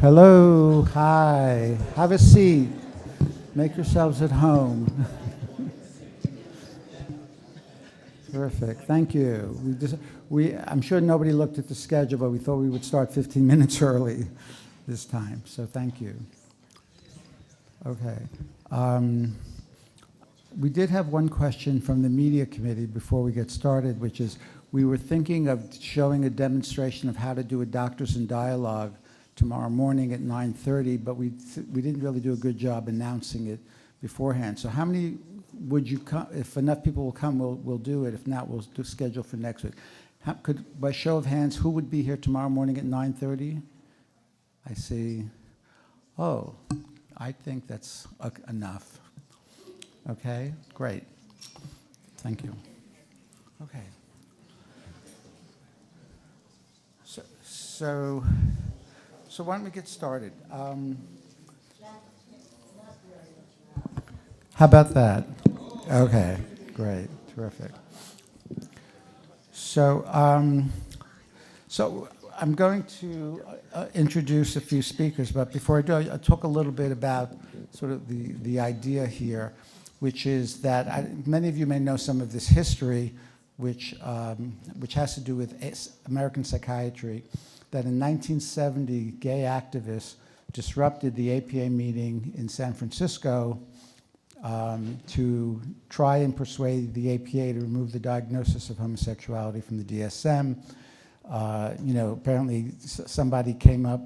Hello, hi. Have a seat. Make yourselves at home. Terrific. Thank you. I'm sure nobody looked at the schedule, but we thought we would start 15 minutes early this time. So thank you. Okay. We did have one question from the media committee before we get started, which is we were thinking of showing a demonstration of how to do a Doctors in Dialogue tomorrow morning at 9:30, but we didn't really do a good job announcing it beforehand. So how many would you come? If enough people will come, we'll do it. If not, we'll do schedule for next week. By show of hands, who would be here tomorrow morning at 9:30? I see. Oh, I think that's enough. Okay, great. Thank you. Okay. So why don't we get started? How about that? Okay, great, terrific. So I'm going to introduce a few speakers, but before I do, I'll talk a little bit about sort of the idea here, which is that many of you may know some of this history, which has to do with American psychiatry, that in 1970, gay activists disrupted the APA meeting in San Francisco to try and persuade the APA to remove the diagnosis of homosexuality from the DSM. Apparently somebody came up,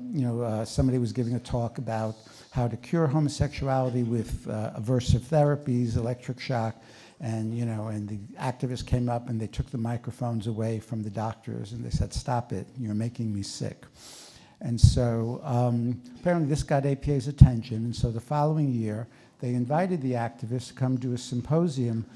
somebody was giving a talk about how to cure homosexuality with aversive therapies, electric shock, and the activists came up and they took the microphones away from the doctors and they said, "Stop it, you're making me sick." And so apparently this got APA's attention, and so the following year they invited the activists to come to a symposium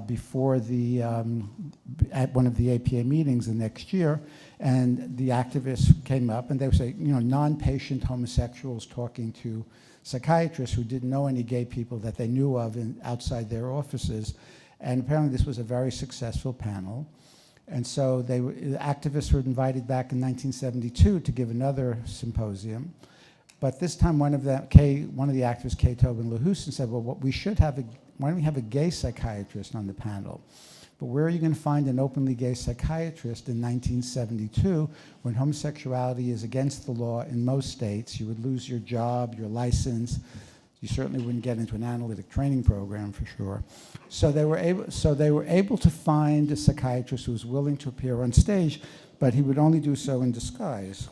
before at one of the APA meetings the next year, and the activists came up and they would say, non-patient homosexuals talking to psychiatrists who didn't know any gay people that they knew of outside their offices, and apparently this was a very successful panel. And so the activists were invited back in 1972 to give another symposium, but this time one of the activists, Kay Tobin LaHouston, said, well, why don't we have a gay psychiatrist on the panel? But where are you going to find an openly gay psychiatrist in 1972 when homosexuality is against the law in most states? You would lose your job, your license. You certainly wouldn't get into an analytic training program for sure. So they were able to find a psychiatrist who was willing to appear on stage, but he would only do so in disguise.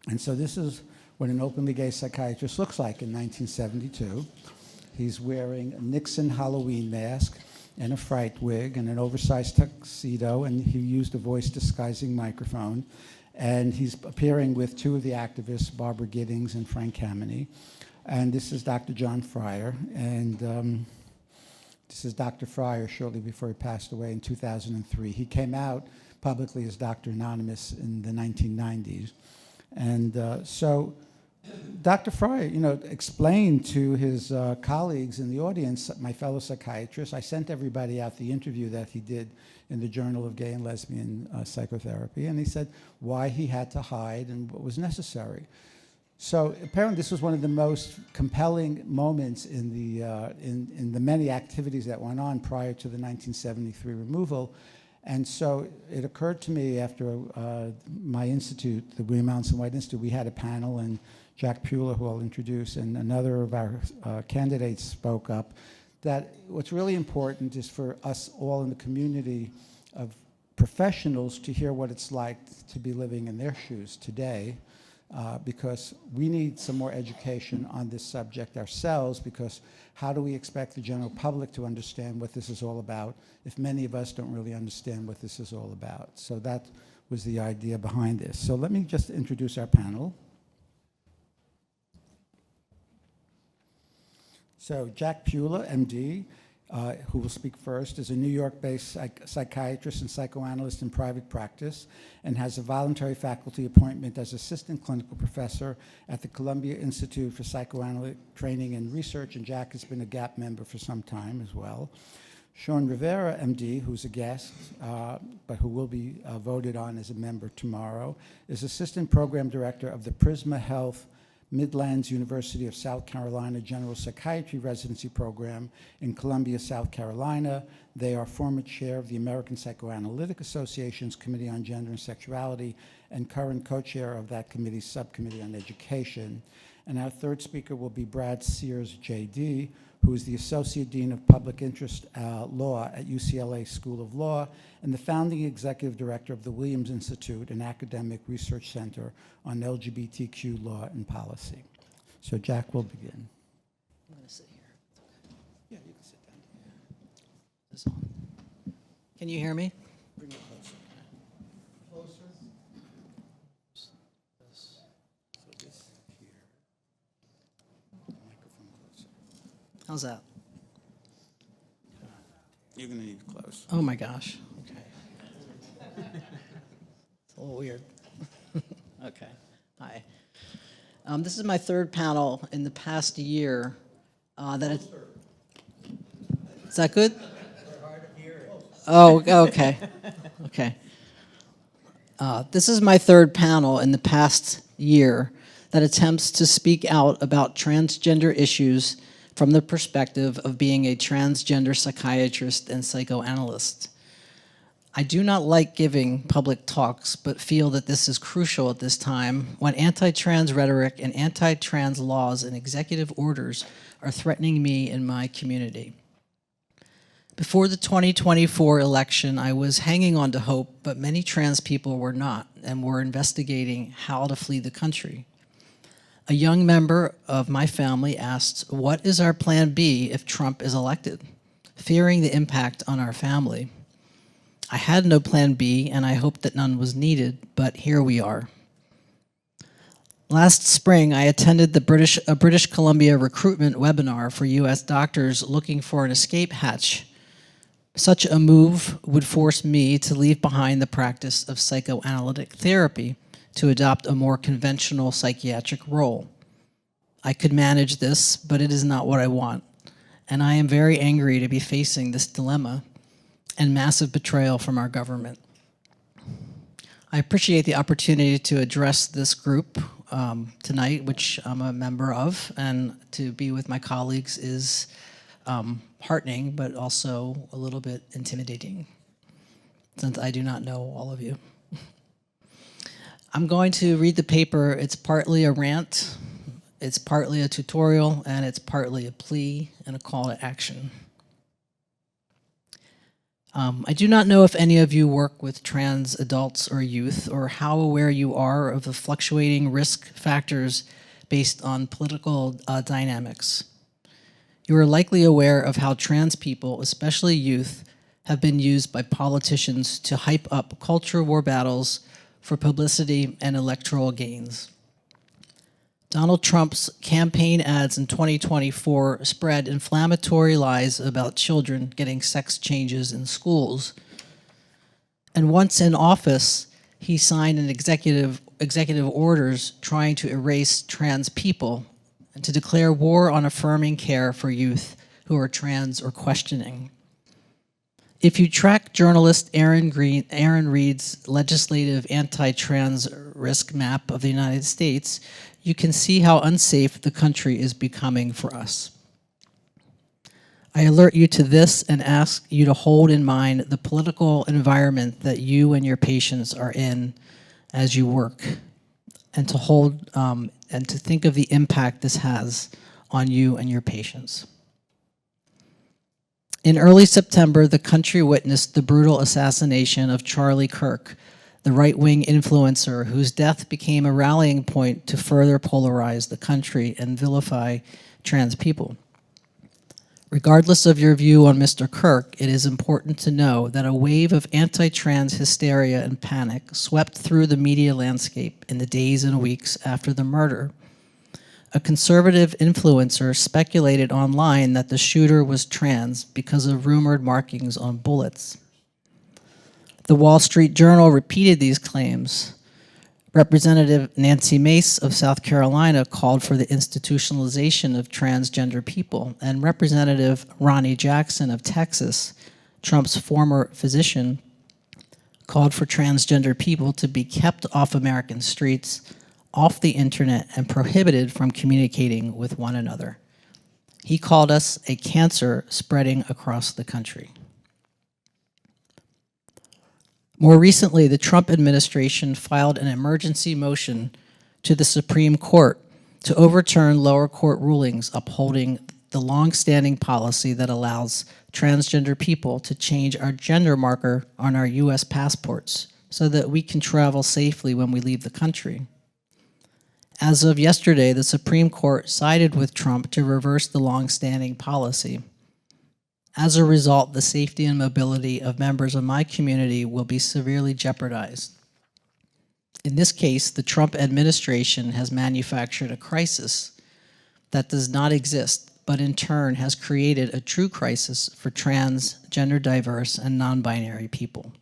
And so this is what an openly gay psychiatrist looks like in 1972. He's wearing a Nixon Halloween mask and a fright wig and an oversized tuxedo, and he used a voice disguising microphone. And he's appearing with two of the activists, Barbara Giddings and Frank Kameny. And this is Dr. John Fryer. And this is Dr. Fryer shortly before he passed away in 2003. He came out publicly as Dr. Anonymous in the 1990s. And so Dr. Fryer, explained to his colleagues in the audience, my fellow psychiatrists, I sent everybody out the interview that he did in the Journal of Gay and Lesbian Psychotherapy, and he said why he had to hide and what was necessary. So apparently this was one of the most compelling moments in the many activities that went on prior to the 1973 removal. And so it occurred to me after my institute, the William Allenson White Institute, we had a panel, and Jack Pula, who I'll introduce, and another of our candidates spoke up, that what's really important is for us all in the community of professionals to hear what it's like to be living in their shoes today, because we need some more education on this subject ourselves, because how do we expect the general public to understand what this is all about if many of us don't really understand what this is all about? So that was the idea behind this. So let me just introduce our panel. So Jack Pula, MD, who will speak first, is a New York-based psychiatrist and psychoanalyst in private practice and has a voluntary faculty appointment as assistant clinical professor at the Columbia Institute for Psychoanalytic Training and Research, and Jack has been a GAP member for some time as well. Sean Rivera, MD, who's a guest, but who will be voted on as a member tomorrow, is Assistant Program Director of the Prisma Health Midlands University of South Carolina General Psychiatry Residency Program in Columbia, South Carolina. They are former chair of the American Psychoanalytic Association's Committee on Gender and Sexuality and current co-chair of that committee's Subcommittee on Education. And our third speaker will be Brad Sears, JD, who is the Associate Dean of Public Interest Law at UCLA School of Law and the founding executive director of the Williams Institute, an academic research center on LGBTQ law and policy. So Jack will begin. I'm going to sit here. Yeah, you can sit down. This on. Can you hear me? Bring it closer. Closer. So this here. Microphone closer. How's that? You're going to need close. Oh my gosh. Okay. It's a little weird. Okay. Hi. This is my third panel in the past year. Is that good? Oh, okay. Okay. This is my third panel in the past year that attempts to speak out about transgender issues from the perspective of being a transgender psychiatrist and psychoanalyst. I do not like giving public talks, but feel that this is crucial at this time when anti-trans rhetoric and anti-trans laws and executive orders are threatening me and my community. Before the 2024 election, I was hanging on to hope, but many trans people were not and were investigating how to flee the country. A young member of my family asked, "What is our plan B if Trump is elected?" fearing the impact on our family. I had no plan B, and I hoped that none was needed, but here we are. Last spring, I attended a British Columbia recruitment webinar for U.S. doctors looking for an escape hatch. Such a move would force me to leave behind the practice of psychoanalytic therapy to adopt a more conventional psychiatric role. I could manage this, but it is not what I want, and I am very angry to be facing this dilemma and massive betrayal from our government. I appreciate the opportunity to address this group tonight, which I'm a member of, and to be with my colleagues is heartening, but also a little bit intimidating, since I do not know all of you. I'm going to read the paper. It's partly a rant, it's partly a tutorial, and it's partly a plea and a call to action. I do not know if any of you work with trans adults or youth, or how aware you are of the fluctuating risk factors based on political dynamics. You are likely aware of how trans people, especially youth, have been used by politicians to hype up culture war battles for publicity and electoral gains. Donald Trump's campaign ads in 2024 spread inflammatory lies about children getting sex changes in schools. And once in office, he signed an executive orders trying to erase trans people and to declare war on affirming care for youth who are trans or questioning. If you track journalist Aaron Reed's legislative anti-trans risk map of the United States, you can see how unsafe the country is becoming for us. I alert you to this and ask you to hold in mind the political environment that you and your patients are in as you work, and to hold and to think of the impact this has on you and your patients. In early September, the country witnessed the brutal assassination of Charlie Kirk, the right-wing influencer whose death became a rallying point to further polarize the country and vilify trans people. Regardless of your view on Mr. Kirk, it is important to know that a wave of anti-trans hysteria and panic swept through the media landscape in the days and weeks after the murder. A conservative influencer speculated online that the shooter was trans because of rumored markings on bullets. The Wall Street Journal repeated these claims. Representative Nancy Mace of South Carolina called for the institutionalization of transgender people, and Representative Ronnie Jackson of Texas, Trump's former physician, called for transgender people to be kept off American streets, off the internet, and prohibited from communicating with one another. He called us a cancer spreading across the country. More recently, the Trump administration filed an emergency motion to the Supreme Court to overturn lower court rulings upholding the long-standing policy that allows transgender people to change our gender marker on our U.S. passports so that we can travel safely when we leave the country. As of yesterday, the Supreme Court sided with Trump to reverse the long-standing policy. As a result, the safety and mobility of members of my community will be severely jeopardized. In this case, the Trump administration has manufactured a crisis that does not exist, but in turn has created a true crisis for trans, gender diverse, and non-binary people.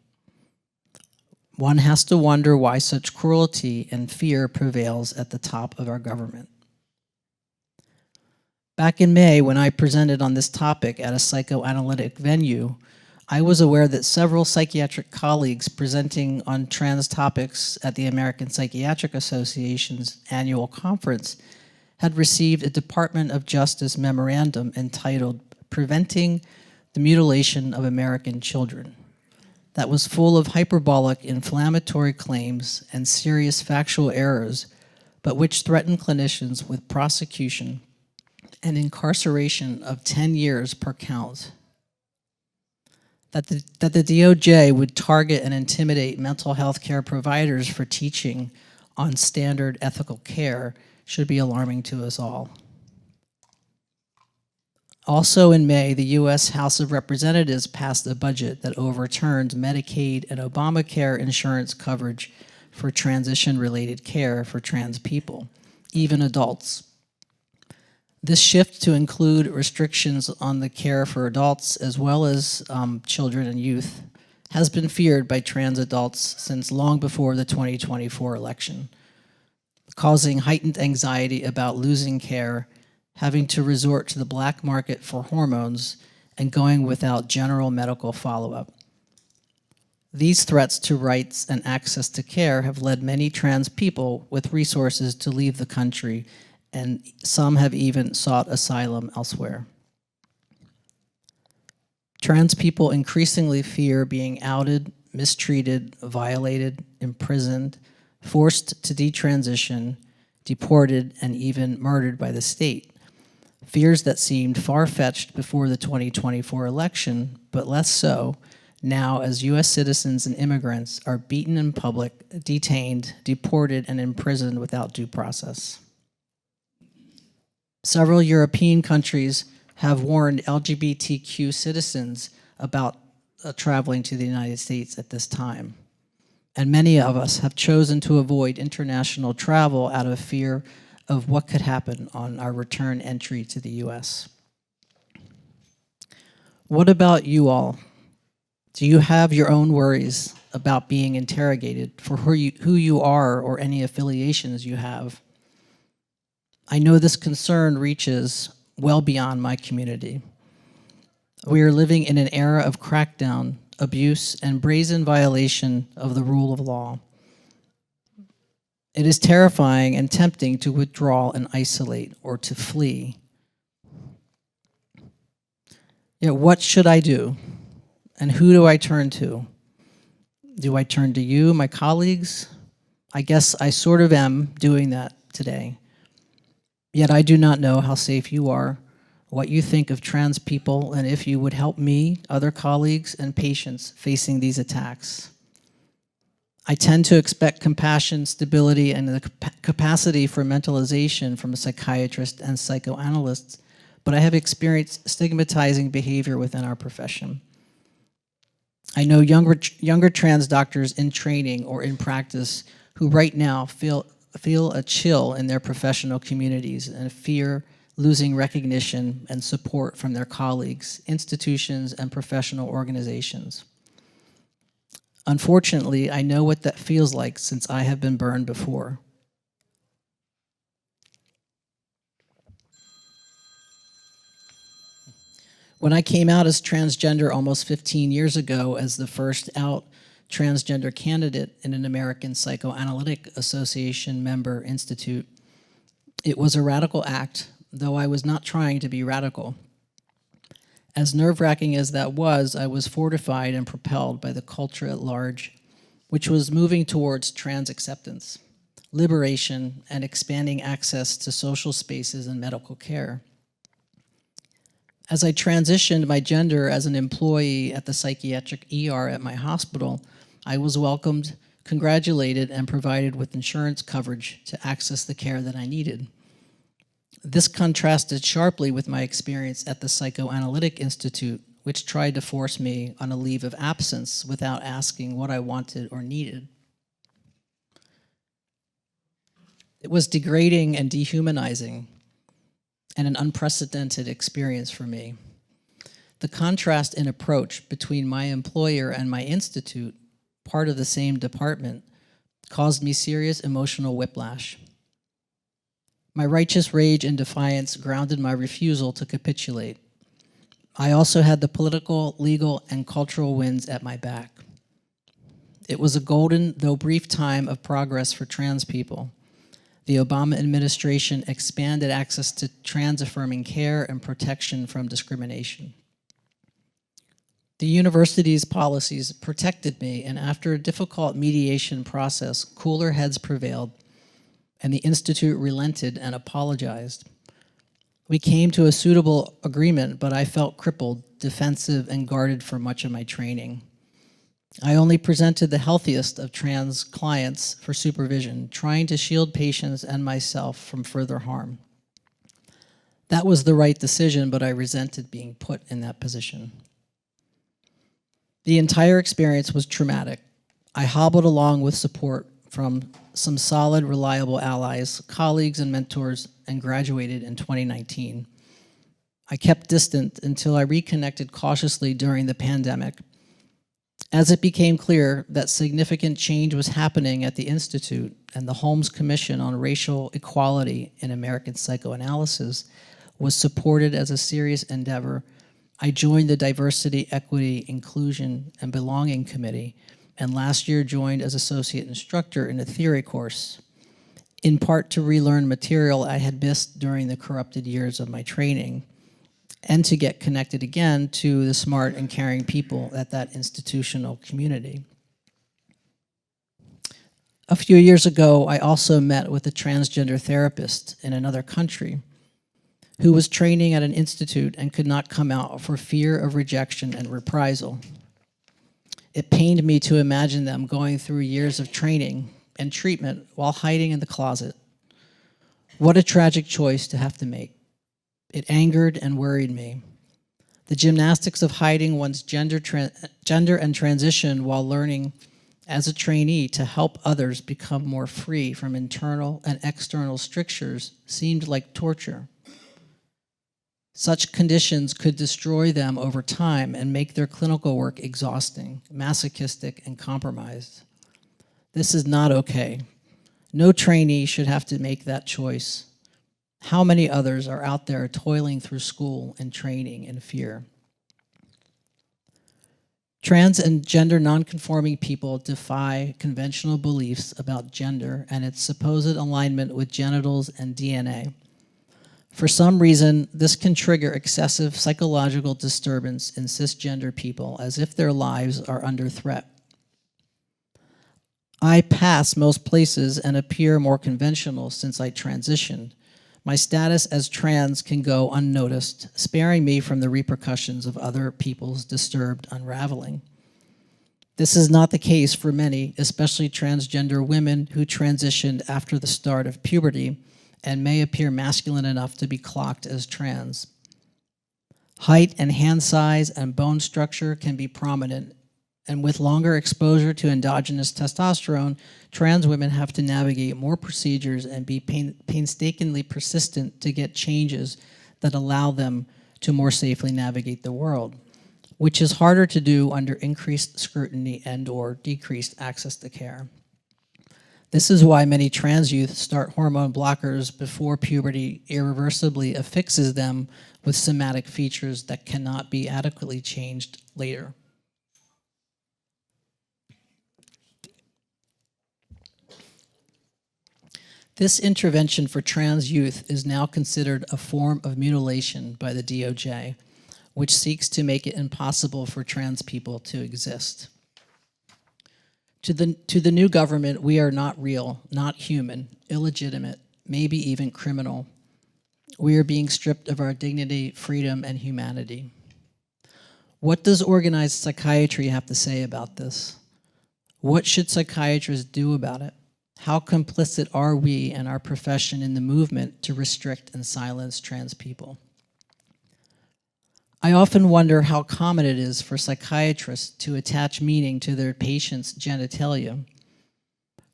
One has to wonder why such cruelty and fear prevails at the top of our government. Back in May, when I presented on this topic at a psychoanalytic venue, I was aware that several psychiatric colleagues presenting on trans topics at the American Psychiatric Association's annual conference had received a Department of Justice memorandum entitled "Preventing the Mutilation of American Children," that was full of hyperbolic, inflammatory claims and serious factual errors, but which threatened clinicians with prosecution and incarceration of 10 years per count. That the DOJ would target and intimidate mental health care providers for teaching on standard ethical care should be alarming to us all. Also in May, the U.S. House of Representatives passed a budget that overturned Medicaid and Obamacare insurance coverage for transition-related care for trans people, even adults. This shift to include restrictions on the care for adults as well as children and youth has been feared by trans adults since long before the 2024 election, causing heightened anxiety about losing care, having to resort to the black market for hormones, and going without general medical follow-up. These threats to rights and access to care have led many trans people with resources to leave the country, and some have even sought asylum elsewhere. Trans people increasingly fear being outed, mistreated, violated, imprisoned, forced to detransition, deported, and even murdered by the state. Fears that seemed far-fetched before the 2024 election, but less so now as U.S. citizens and immigrants are beaten in public, detained, deported, and imprisoned without due process. Several European countries have warned LGBTQ citizens about traveling to the United States at this time. And many of us have chosen to avoid international travel out of fear of what could happen on our return entry to the US. What about you all? Do you have your own worries about being interrogated for who you are or any affiliations you have? I know this concern reaches well beyond my community. We are living in an era of crackdown, abuse, and brazen violation of the rule of law. It is terrifying and tempting to withdraw and isolate or to flee. Yet what should I do? And who do I turn to? Do I turn to you, my colleagues? I guess I sort of am doing that today. Yet I do not know how safe you are, what you think of trans people, and if you would help me, other colleagues, and patients facing these attacks. I tend to expect compassion, stability, and the capacity for mentalization from psychiatrists and psychoanalysts, but I have experienced stigmatizing behavior within our profession. I know younger trans doctors in training or in practice who right now feel a chill in their professional communities and fear losing recognition and support from their colleagues, institutions, and professional organizations. Unfortunately, I know what that feels like since I have been burned before. When I came out as transgender almost 15 years ago as the first out transgender candidate in an American Psychoanalytic Association member institute, it was a radical act, though I was not trying to be radical. As nerve-wracking as that was, I was fortified and propelled by the culture at large, which was moving towards trans acceptance, liberation, and expanding access to social spaces and medical care. As I transitioned my gender as an employee at the psychiatric ER at my hospital, I was welcomed, congratulated, and provided with insurance coverage to access the care that I needed. This contrasted sharply with my experience at the Psychoanalytic Institute, which tried to force me on a leave of absence without asking what I wanted or needed. It was degrading and dehumanizing, and an unprecedented experience for me. The contrast in approach between my employer and my institute, part of the same department, caused me serious emotional whiplash. My righteous rage and defiance grounded my refusal to capitulate. I also had the political, legal, and cultural winds at my back. It was a golden, though brief, time of progress for trans people. The Obama administration expanded access to trans-affirming care and protection from discrimination. The university's policies protected me, and after a difficult mediation process, cooler heads prevailed, and the institute relented and apologized. We came to a suitable agreement, but I felt crippled, defensive, and guarded for much of my training. I only presented the healthiest of trans clients for supervision, trying to shield patients and myself from further harm. That was the right decision, but I resented being put in that position. The entire experience was traumatic. I hobbled along with support from some solid, reliable allies, colleagues, and mentors, and graduated in 2019. I kept distant until I reconnected cautiously during the pandemic. As it became clear that significant change was happening at the Institute and the Holmes Commission on Racial Equality in American Psychoanalysis was supported as a serious endeavor, I joined the Diversity, Equity, Inclusion, and Belonging Committee, and last year joined as associate instructor in a theory course, in part to relearn material I had missed during the corrupted years of my training, and to get connected again to the smart and caring people at that institutional community. A few years ago, I also met with a transgender therapist in another country who was training at an institute and could not come out for fear of rejection and reprisal. It pained me to imagine them going through years of training and treatment while hiding in the closet. What a tragic choice to have to make. It angered and worried me. The gymnastics of hiding one's gender and transition while learning as a trainee to help others become more free from internal and external strictures seemed like torture. Such conditions could destroy them over time and make their clinical work exhausting, masochistic, and compromised. This is not okay. No trainee should have to make that choice. How many others are out there toiling through school and training in fear? Trans and gender nonconforming people defy conventional beliefs about gender and its supposed alignment with genitals and DNA. For some reason, this can trigger excessive psychological disturbance in cisgender people as if their lives are under threat. I pass most places and appear more conventional since I transitioned. My status as trans can go unnoticed, sparing me from the repercussions of other people's disturbed unraveling. This is not the case for many, especially transgender women who transitioned after the start of puberty and may appear masculine enough to be clocked as trans. Height and hand size and bone structure can be prominent, and with longer exposure to endogenous testosterone, trans women have to navigate more procedures and be painstakingly persistent to get changes that allow them to more safely navigate the world. which is harder to do under increased scrutiny and/or decreased access to care. This is why many trans youth start hormone blockers before puberty irreversibly affixes them with somatic features that cannot be adequately changed later. This intervention for trans youth is now considered a form of mutilation by the DOJ, which seeks to make it impossible for trans people to exist. To the new government, we are not real, not human, illegitimate, maybe even criminal. We are being stripped of our dignity, freedom, and humanity. What does organized psychiatry have to say about this? What should psychiatrists do about it? How complicit are we and our profession in the movement to restrict and silence trans people? I often wonder how common it is for psychiatrists to attach meaning to their patient's genitalia.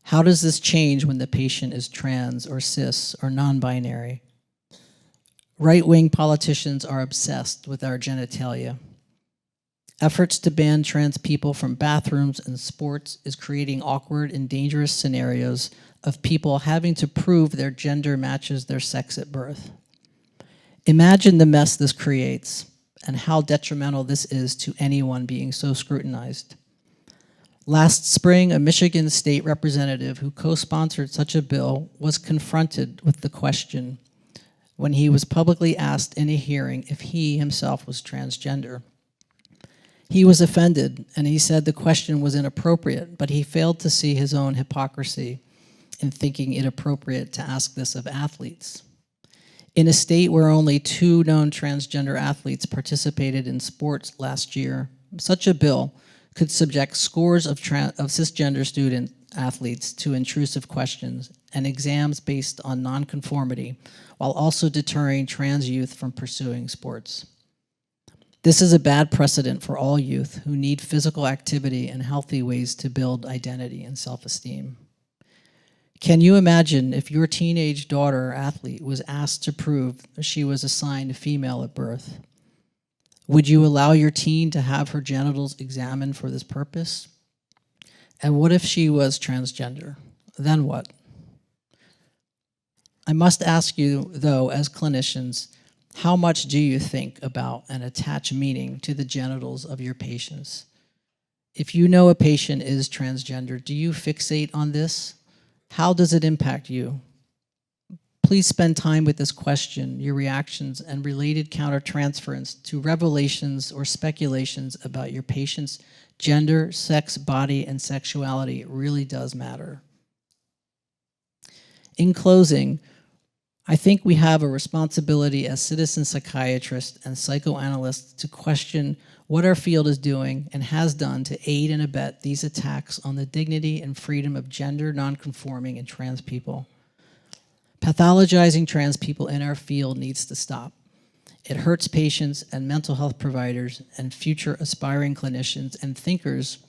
How does this change when the patient is trans or cis or non-binary? Right-wing politicians are obsessed with our genitalia. Efforts to ban trans people from bathrooms and sports is creating awkward and dangerous scenarios of people having to prove their gender matches their sex at birth. Imagine the mess this creates and how detrimental this is to anyone being so scrutinized. Last spring, a Michigan state representative who co-sponsored such a bill was confronted with the question when he was publicly asked in a hearing if he himself was transgender. He was offended, and he said the question was inappropriate, but he failed to see his own hypocrisy in thinking it appropriate to ask this of athletes. In a state where only 2 known transgender athletes participated in sports last year, such a bill could subject scores of cisgender student athletes to intrusive questions and exams based on nonconformity, while also deterring trans youth from pursuing sports. This is a bad precedent for all youth who need physical activity and healthy ways to build identity and self-esteem. Can you imagine if your teenage daughter or athlete was asked to prove she was assigned female at birth? Would you allow your teen to have her genitals examined for this purpose? And what if she was transgender? Then what? I must ask you, though, as clinicians, how much do you think about and attach meaning to the genitals of your patients? If you know a patient is transgender, do you fixate on this? How does it impact you? Please spend time with this question, your reactions, and related countertransference to revelations or speculations about your patient's gender, sex, body, and sexuality really does matter. In closing, I think we have a responsibility as citizen psychiatrists and psychoanalysts to question what our field is doing and has done to aid and abet these attacks on the dignity and freedom of gender nonconforming and trans people. Pathologizing trans people in our field needs to stop. It hurts patients and mental health providers and future aspiring clinicians and thinkers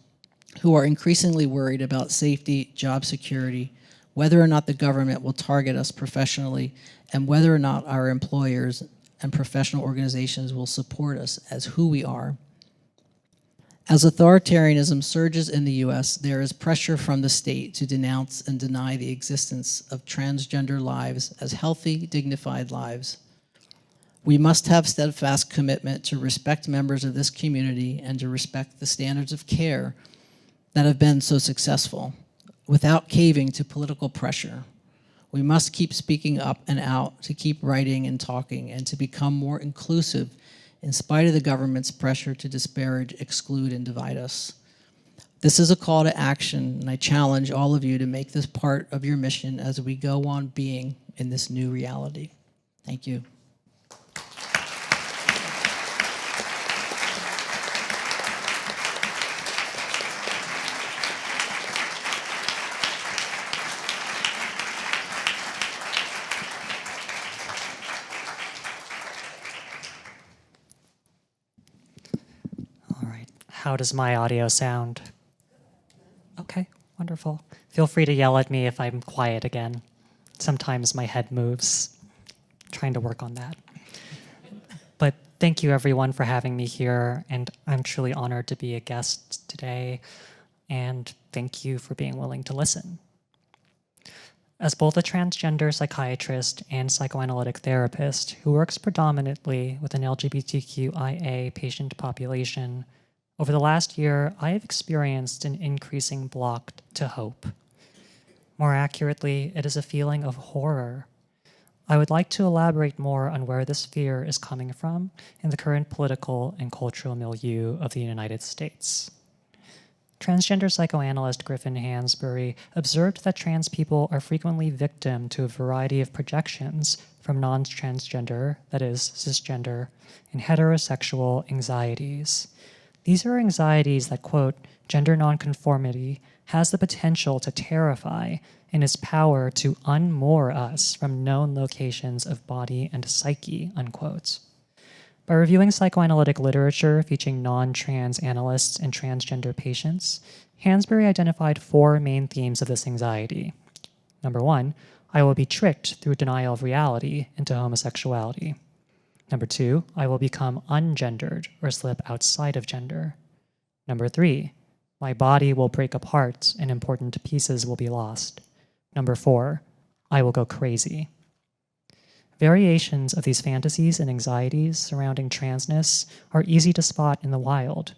who are increasingly worried about safety, job security, whether or not the government will target us professionally, and whether or not our employers and professional organizations will support us as who we are. As authoritarianism surges in the US, there is pressure from the state to denounce and deny the existence of transgender lives as healthy, dignified lives. We must have steadfast commitment to respect members of this community and to respect the standards of care that have been so successful, without caving to political pressure. We must keep speaking up and out, to keep writing and talking, and to become more inclusive in spite of the government's pressure to disparage, exclude, and divide us. This is a call to action, and I challenge all of you to make this part of your mission as we go on being in this new reality. Thank you. How does my audio sound? Okay, wonderful. Feel free to yell at me if I'm quiet again. Sometimes my head moves. Trying to work on that. But Thank you everyone for having me here, and I'm truly honored to be a guest today, and thank you for being willing to listen. As both a transgender psychiatrist and psychoanalytic therapist who works predominantly with an LGBTQIA patient population, over the last year, I have experienced an increasing block to hope. More accurately, it is a feeling of horror. I would like to elaborate more on where this fear is coming from in the current political and cultural milieu of the United States. Transgender psychoanalyst Griffin Hansberry observed that trans people are frequently victim to a variety of projections from non-transgender, that is, cisgender, and heterosexual anxieties. These are anxieties that, quote, gender nonconformity has the potential to terrify and its power to unmoor us from known locations of body and psyche, unquote. By reviewing psychoanalytic literature featuring non-trans analysts and transgender patients, Hansberry identified 4 main themes of this anxiety. Number 1, I will be tricked through denial of reality into homosexuality. Number 2, I will become ungendered or slip outside of gender. Number 3, my body will break apart and important pieces will be lost. Number 4, I will go crazy. Variations of these fantasies and anxieties surrounding transness are easy to spot in the wild.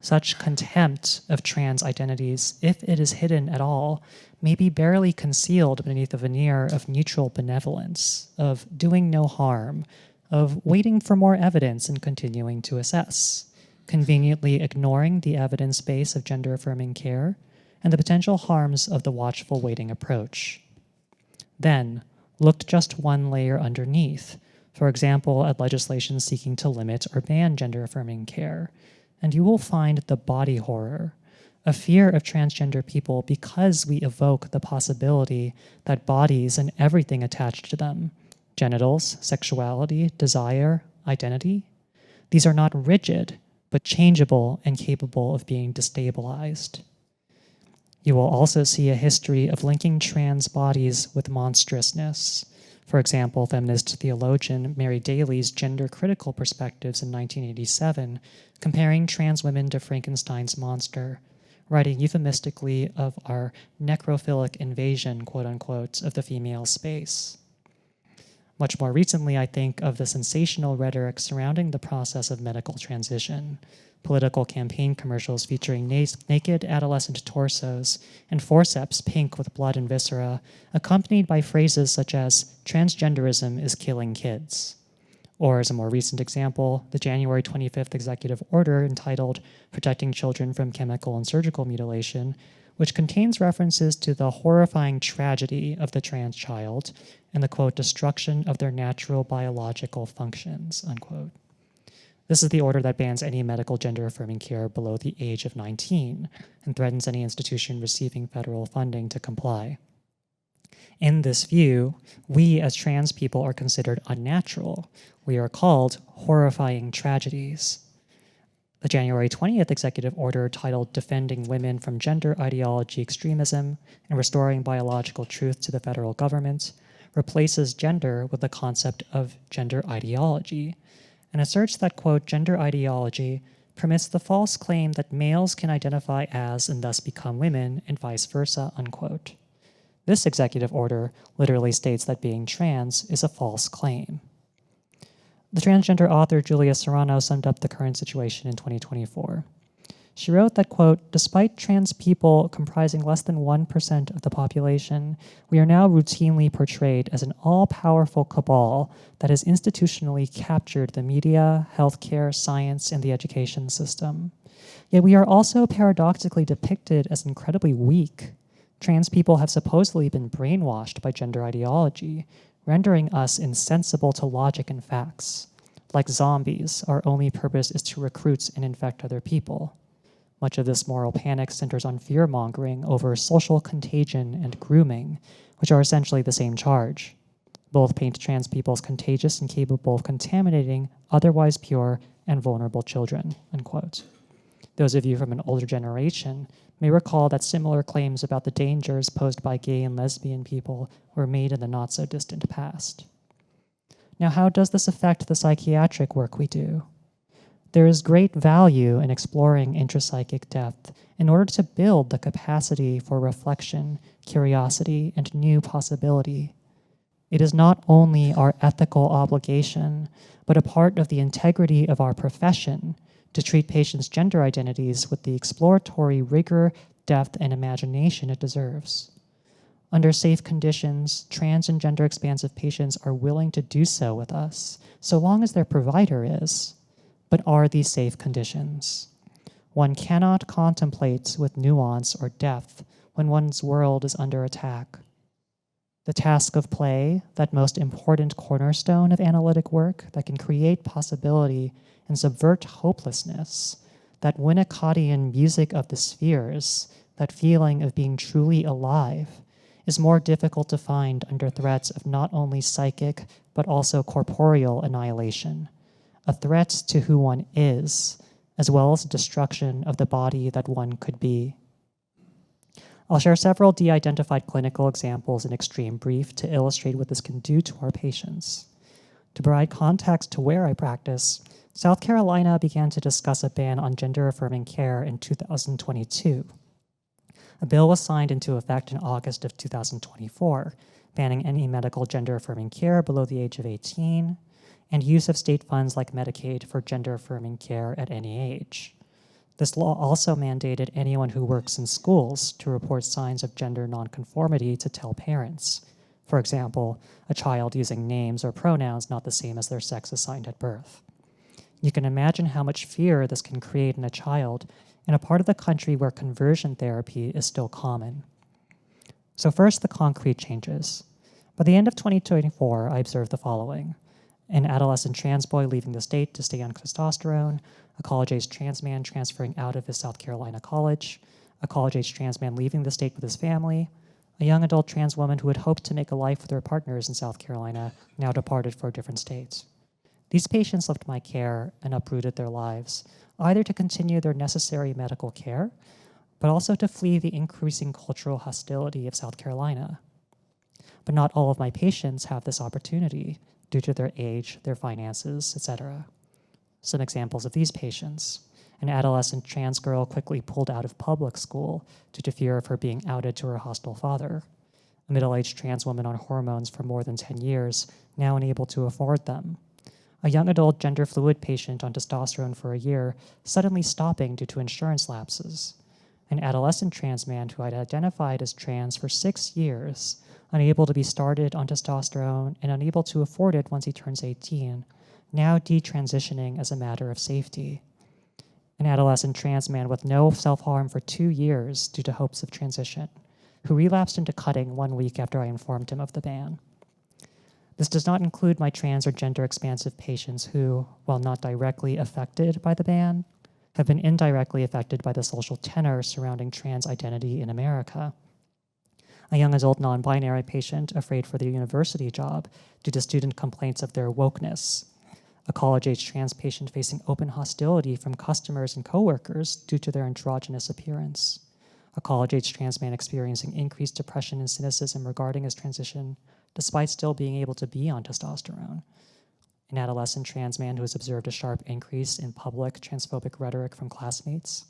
Such contempt of trans identities, if it is hidden at all, may be barely concealed beneath a veneer of neutral benevolence, of doing no harm, of waiting for more evidence and continuing to assess, conveniently ignoring the evidence base of gender-affirming care and the potential harms of the watchful waiting approach. Then, looked just one layer underneath, for example, at legislation seeking to limit or ban gender-affirming care, and you will find the body horror, a fear of transgender people because we evoke the possibility that bodies and everything attached to them, genitals, sexuality, desire, identity, these are not rigid, but changeable and capable of being destabilized. You will also see a history of linking trans bodies with monstrousness. For example, feminist theologian Mary Daly's gender-critical perspectives in 1987, comparing trans women to Frankenstein's monster, writing euphemistically of our necrophilic invasion, quote-unquote, of the female space. Much more recently, I think of the sensational rhetoric surrounding the process of medical transition, political campaign commercials featuring naked adolescent torsos and forceps pink with blood and viscera, accompanied by phrases such as, transgenderism is killing kids. Or, as a more recent example, the January 25th executive order entitled Protecting Children from Chemical and Surgical Mutilation, which contains references to the horrifying tragedy of the trans child and the, quote, destruction of their natural biological functions, unquote. This is the order that bans any medical gender-affirming care below the age of 19 and threatens any institution receiving federal funding to comply. In this view, we as trans people are considered unnatural. We are called horrifying tragedies. The January 20th executive order titled Defending Women from Gender Ideology Extremism and Restoring Biological Truth to the Federal Government replaces gender with the concept of gender ideology and asserts that, quote, gender ideology permits the false claim that males can identify as and thus become women and vice versa, unquote. This executive order literally states that being trans is a false claim. The transgender author Julia Serrano summed up the current situation in 2024. She wrote that, quote, despite trans people comprising less than 1% of the population, we are now routinely portrayed as an all-powerful cabal that has institutionally captured the media, healthcare, science, and the education system. Yet we are also paradoxically depicted as incredibly weak. Trans people have supposedly been brainwashed by gender ideology, rendering us insensible to logic and facts. Like zombies, our only purpose is to recruit and infect other people. Much of this moral panic centers on fear-mongering over social contagion and grooming, which are essentially the same charge. Both paint trans people as contagious and capable of contaminating otherwise pure and vulnerable children, unquote. Those of you from an older generation may recall that similar claims about the dangers posed by gay and lesbian people were made in the not-so-distant past. Now, how does this affect the psychiatric work we do? There is great value in exploring intrapsychic depth in order to build the capacity for reflection, curiosity, and new possibility. It is not only our ethical obligation, but a part of the integrity of our profession to treat patients' gender identities with the exploratory rigor, depth, and imagination it deserves. Under safe conditions, trans and gender expansive patients are willing to do so with us, so long as their provider is. But are these safe conditions? One cannot contemplate with nuance or depth when one's world is under attack. The task of play, that most important cornerstone of analytic work that can create possibility and subvert hopelessness, that Winnicottian music of the spheres, that feeling of being truly alive, is more difficult to find under threats of not only psychic, but also corporeal annihilation, a threat to who one is, as well as destruction of the body that one could be. I'll share several de-identified clinical examples in extreme brief to illustrate what this can do to our patients. To provide context to where I practice, South Carolina began to discuss a ban on gender-affirming care in 2022. A bill was signed into effect in August of 2024, banning any medical gender-affirming care below the age of 18, and use of state funds like Medicaid for gender-affirming care at any age. This law also mandated anyone who works in schools to report signs of gender nonconformity to tell parents. For example, a child using names or pronouns not the same as their sex assigned at birth. You can imagine how much fear this can create in a child in a part of the country where conversion therapy is still common. So first, the concrete changes. By the end of 2024, I observed the following: an adolescent trans boy leaving the state to stay on testosterone, a college-age trans man transferring out of his South Carolina college, a college-age trans man leaving the state with his family, a young adult trans woman who had hoped to make a life with their partners in South Carolina, now departed for different states. These patients left my care and uprooted their lives, either to continue their necessary medical care, but also to flee the increasing cultural hostility of South Carolina. But not all of my patients have this opportunity due to their age, their finances, etc. Some examples of these patients: an adolescent trans girl quickly pulled out of public school due to fear of her being outed to her hostile father. A middle-aged trans woman on hormones for more than 10 years, now unable to afford them. A young adult gender fluid patient on testosterone for a year, suddenly stopping due to insurance lapses. An adolescent trans man who had identified as trans for 6 years, unable to be started on testosterone and unable to afford it once he turns 18, now detransitioning as a matter of safety. An adolescent trans man with no self-harm for 2 years due to hopes of transition, who relapsed into cutting 1 week after I informed him of the ban. This does not include my trans or gender expansive patients who, while not directly affected by the ban, have been indirectly affected by the social tenor surrounding trans identity in America. A young adult non-binary patient afraid for their university job due to student complaints of their wokeness. A college-age trans patient facing open hostility from customers and coworkers due to their androgynous appearance. A college-age trans man experiencing increased depression and cynicism regarding his transition, despite still being able to be on testosterone. An adolescent trans man who has observed a sharp increase in public transphobic rhetoric from classmates.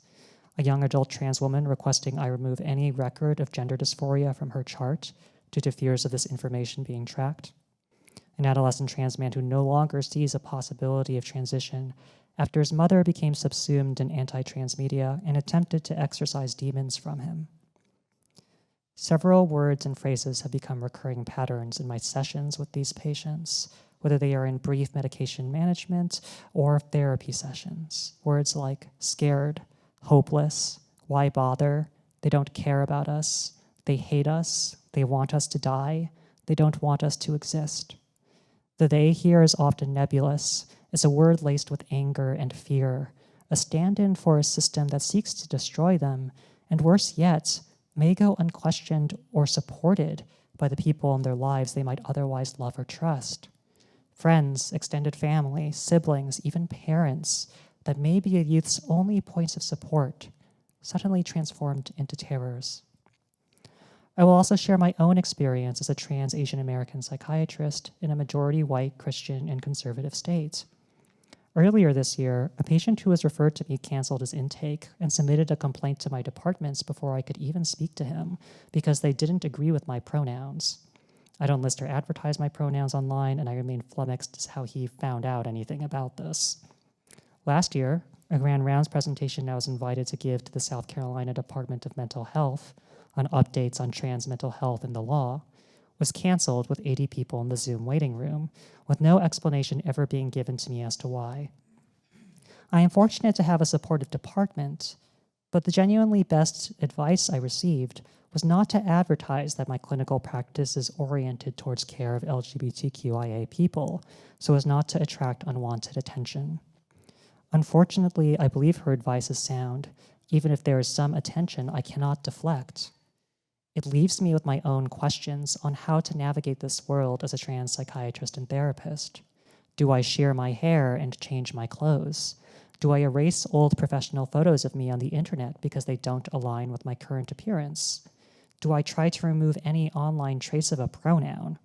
A young adult trans woman requesting I remove any record of gender dysphoria from her chart due to fears of this information being tracked. An adolescent trans man who no longer sees a possibility of transition after his mother became subsumed in anti-trans media and attempted to exorcise demons from him. Several words and phrases have become recurring patterns in my sessions with these patients, whether they are in brief medication management or therapy sessions. Words like scared, hopeless, why bother, they don't care about us, they hate us, they want us to die, they don't want us to exist. The they here is often nebulous, is a word laced with anger and fear, a stand-in for a system that seeks to destroy them, and worse yet, may go unquestioned or supported by the people in their lives they might otherwise love or trust. Friends, extended family, siblings, even parents, that may be a youth's only points of support, suddenly transformed into terrors. I will also share my own experience as a trans Asian American psychiatrist in a majority white Christian and conservative state. Earlier this year, a patient who was referred to me canceled his intake and submitted a complaint to my departments before I could even speak to him because they didn't agree with my pronouns. I don't list or advertise my pronouns online, and I remain flummoxed as how he found out anything about this. Last year, a grand rounds presentation I was invited to give to the South Carolina Department of Mental Health on updates on trans mental health and the law was canceled with 80 people in the Zoom waiting room, with no explanation ever being given to me as to why. I am fortunate to have a supportive department, but the genuinely best advice I received was not to advertise that my clinical practice is oriented towards care of LGBTQIA people, so as not to attract unwanted attention. Unfortunately, I believe her advice is sound. Even if there is some attention, I cannot deflect. It leaves me with my own questions on how to navigate this world as a trans psychiatrist and therapist. Do I shear my hair and change my clothes? Do I erase old professional photos of me on the internet because they don't align with my current appearance? Do I try to remove any online trace of a pronoun?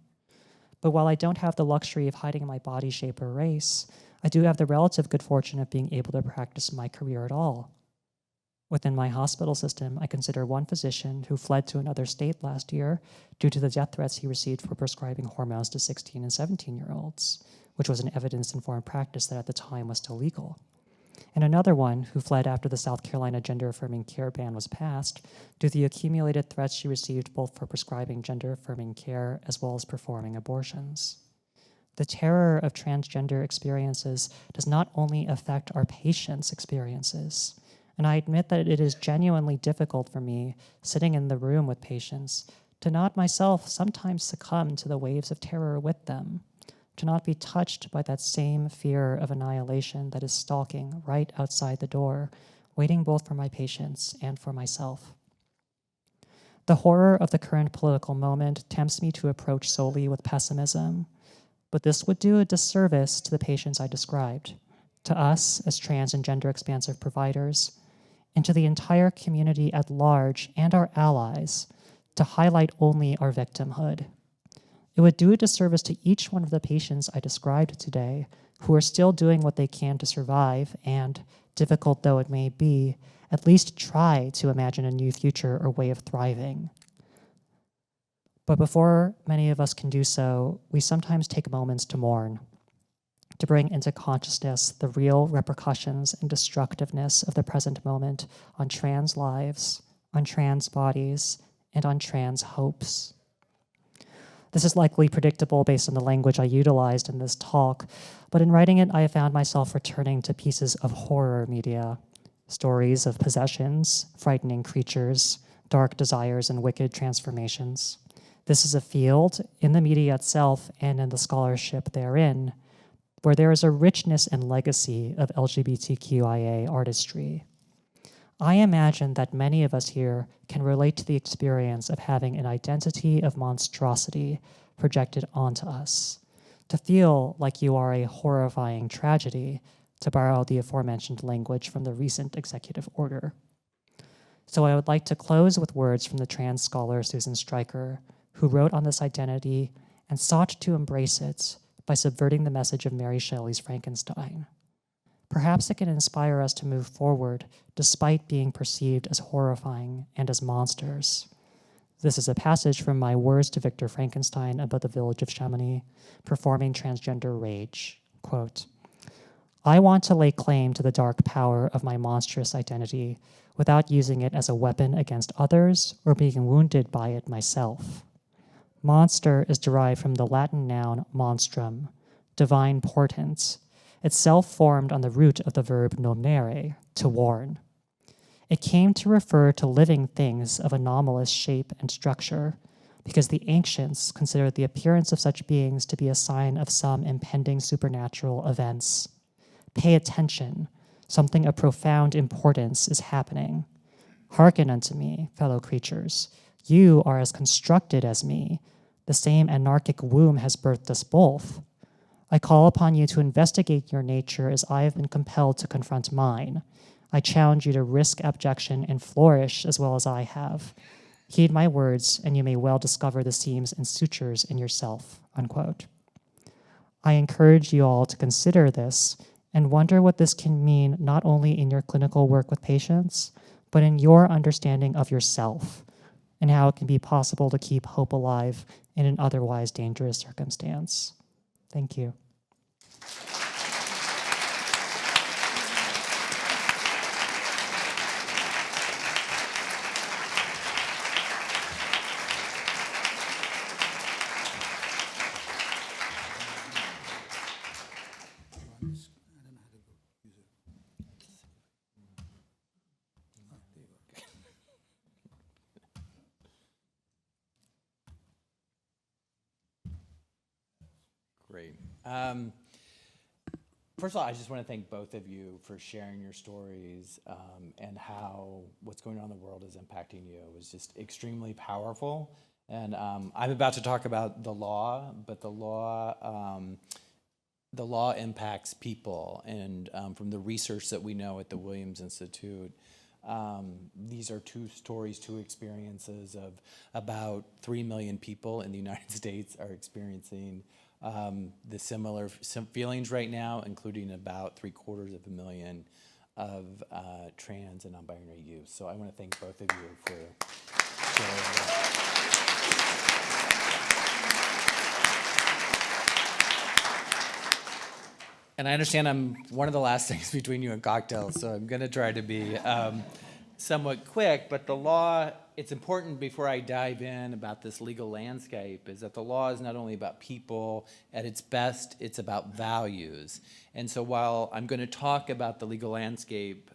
But while I don't have the luxury of hiding my body shape or race, I do have the relative good fortune of being able to practice my career at all. Within my hospital system, I consider one physician who fled to another state last year due to the death threats he received for prescribing hormones to 16 and 17-year-olds, which was an evidence-informed practice that at the time was still legal. And another one who fled after the South Carolina gender-affirming care ban was passed due to the accumulated threats she received both for prescribing gender-affirming care as well as performing abortions. The terror of transgender experiences does not only affect our patients' experiences, and I admit that it is genuinely difficult for me, sitting in the room with patients, to not myself sometimes succumb to the waves of terror with them, to not be touched by that same fear of annihilation that is stalking right outside the door, waiting both for my patients and for myself. The horror of the current political moment tempts me to approach solely with pessimism, but this would do a disservice to the patients I described, to us as trans and gender expansive providers, and to the entire community at large and our allies to highlight only our victimhood. It would do a disservice to each one of the patients I described today who are still doing what they can to survive and, difficult though it may be, at least try to imagine a new future or way of thriving. But before many of us can do so, we sometimes take moments to mourn, to bring into consciousness the real repercussions and destructiveness of the present moment on trans lives, on trans bodies, and on trans hopes. This is likely predictable based on the language I utilized in this talk, but in writing it, I have found myself returning to pieces of horror media, stories of possessions, frightening creatures, dark desires, and wicked transformations. This is a field in the media itself and in the scholarship therein, where there is a richness and legacy of LGBTQIA artistry. I imagine that many of us here can relate to the experience of having an identity of monstrosity projected onto us, to feel like you are a horrifying tragedy, to borrow the aforementioned language from the recent executive order. So I would like to close with words from the trans scholar Susan Stryker, who wrote on this identity and sought to embrace it by subverting the message of Mary Shelley's Frankenstein. Perhaps it can inspire us to move forward despite being perceived as horrifying and as monsters. This is a passage from my Words to Victor Frankenstein about the village of Chamonix, performing transgender rage. Quote, I want to lay claim to the dark power of my monstrous identity without using it as a weapon against others or being wounded by it myself. Monster is derived from the Latin noun monstrum, divine portent, itself formed on the root of the verb nomnere, to warn. It came to refer to living things of anomalous shape and structure, because the ancients considered the appearance of such beings to be a sign of some impending supernatural events. Pay attention, something of profound importance is happening. Hearken unto me, fellow creatures. You are as constructed as me. The same anarchic womb has birthed us both. I call upon you to investigate your nature as I have been compelled to confront mine. I challenge you to risk abjection and flourish as well as I have. Heed my words, and you may well discover the seams and sutures in yourself," unquote. I encourage you all to consider this and wonder what this can mean not only in your clinical work with patients, but in your understanding of yourself and how it can be possible to keep hope alive in an otherwise dangerous circumstance. Thank you. Great. First of all, I just want to thank both of you for sharing your stories and how what's going on in the world is impacting you. It was just extremely powerful. And I'm about to talk about the law, but the law impacts people. And from the research that we know at the Williams Institute, these are two stories, two experiences of about 3 million people in the United States are experiencing the similar feelings right now, including about 750,000 of trans and non-binary youth. So I want to thank both of you for sharing that. And I understand I'm one of the last things between you and cocktails, so I'm going to try to be somewhat quick. But the law, it's important before I dive in about this legal landscape, is that the law is not only about people. At its best, it's about values. And so while I'm going to talk about the legal landscape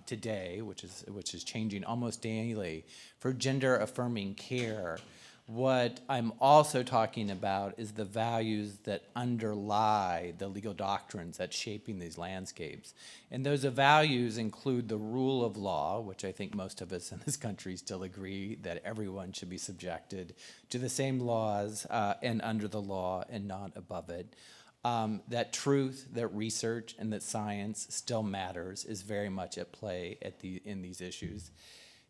today, which is changing almost daily, for gender-affirming care, what I'm also talking about is the values that underlie the legal doctrines that's shaping these landscapes. And those values include the rule of law, which I think most of us in this country still agree that everyone should be subjected to the same laws and under the law and not above it. That truth, that research, and that science still matters is very much at play in these issues.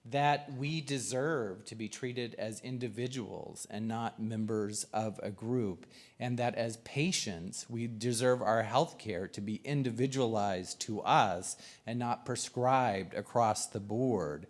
That we deserve to be treated as individuals and not members of a group, and that as patients, we deserve our health care to be individualized to us and not prescribed across the board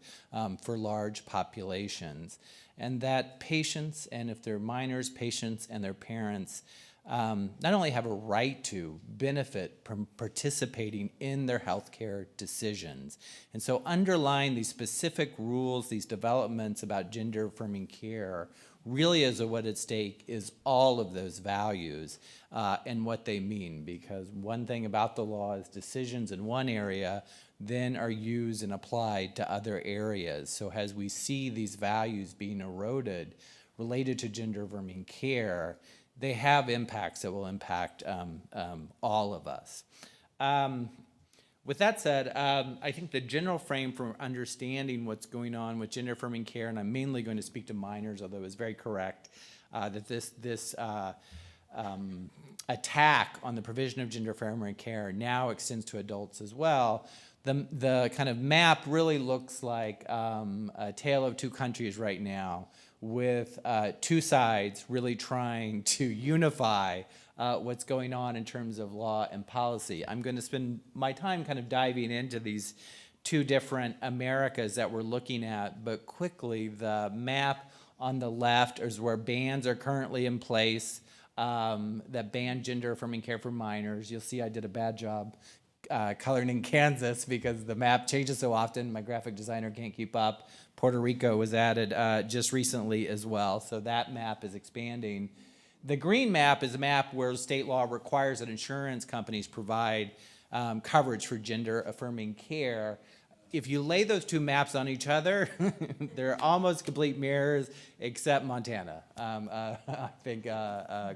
for large populations. And that patients, and if they're minors, patients and their parents, not only have a right to benefit from participating in their healthcare decisions. And so underlying these specific rules, these developments about gender-affirming care, really is what at stake is all of those values and what they mean. Because one thing about the law is decisions in one area then are used and applied to other areas. So as we see these values being eroded related to gender-affirming care, they have impacts that will impact all of us. With that said, I think the general frame for understanding what's going on with gender-affirming care, and I'm mainly going to speak to minors, although it's very correct, that this attack on the provision of gender-affirming care now extends to adults as well. The kind of map really looks like a tale of two countries right now, with two sides really trying to unify what's going on in terms of law and policy. I'm going to spend my time kind of diving into these two different Americas that we're looking at, but quickly, the map on the left is where bans are currently in place that ban gender-affirming care for minors. You'll see I did a bad job coloring in Kansas because the map changes so often, my graphic designer can't keep up. Puerto Rico was added just recently as well, so that map is expanding. The green map is a map where state law requires that insurance companies provide coverage for gender-affirming care. If you lay those two maps on each other, they're almost complete mirrors, except Montana. I think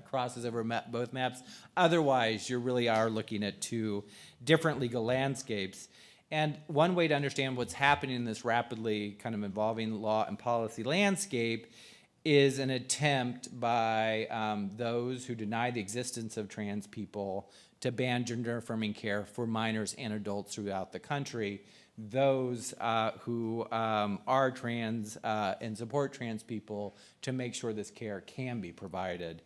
crosses over both maps. Otherwise, you really are looking at two different legal landscapes. And one way to understand what's happening in this rapidly kind of evolving law and policy landscape is an attempt by those who deny the existence of trans people to ban gender-affirming care for minors and adults throughout the country. those who are trans and support trans people to make sure this care can be provided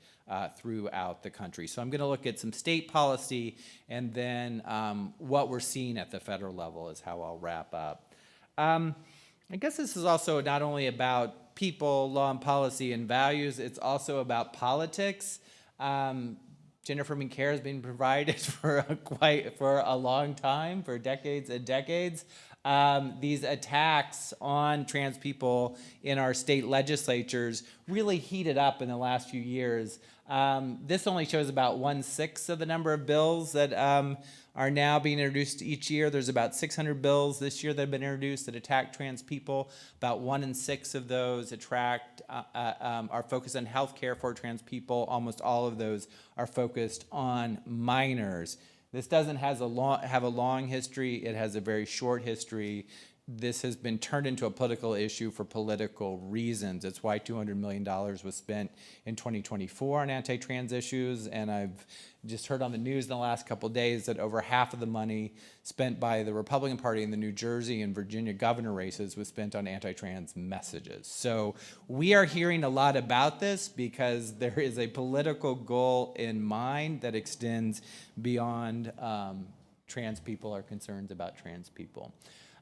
throughout the country. So I'm going to look at some state policy, and then what we're seeing at the federal level is how I'll wrap up. I guess this is also not only about people, law and policy and values, it's also about politics. Gender affirming care has been provided for a long time, for decades and decades. These attacks on trans people in our state legislatures really heated up in the last few years. This only shows about 1/6 of the number of bills that are now being introduced each year. There's about 600 bills this year that have been introduced that attack trans people. About 1 in 6 of those are focused on health care for trans people. Almost all of those are focused on minors. This doesn't have a long history. It has a very short history. This has been turned into a political issue for political reasons. It's why $200 million was spent in 2024 on anti-trans issues, and I've just heard on the news in the last couple of days that over half of the money spent by the Republican Party in the New Jersey and Virginia governor races was spent on anti-trans messages. So we are hearing a lot about this because there is a political goal in mind that extends beyond trans people or concerns about trans people.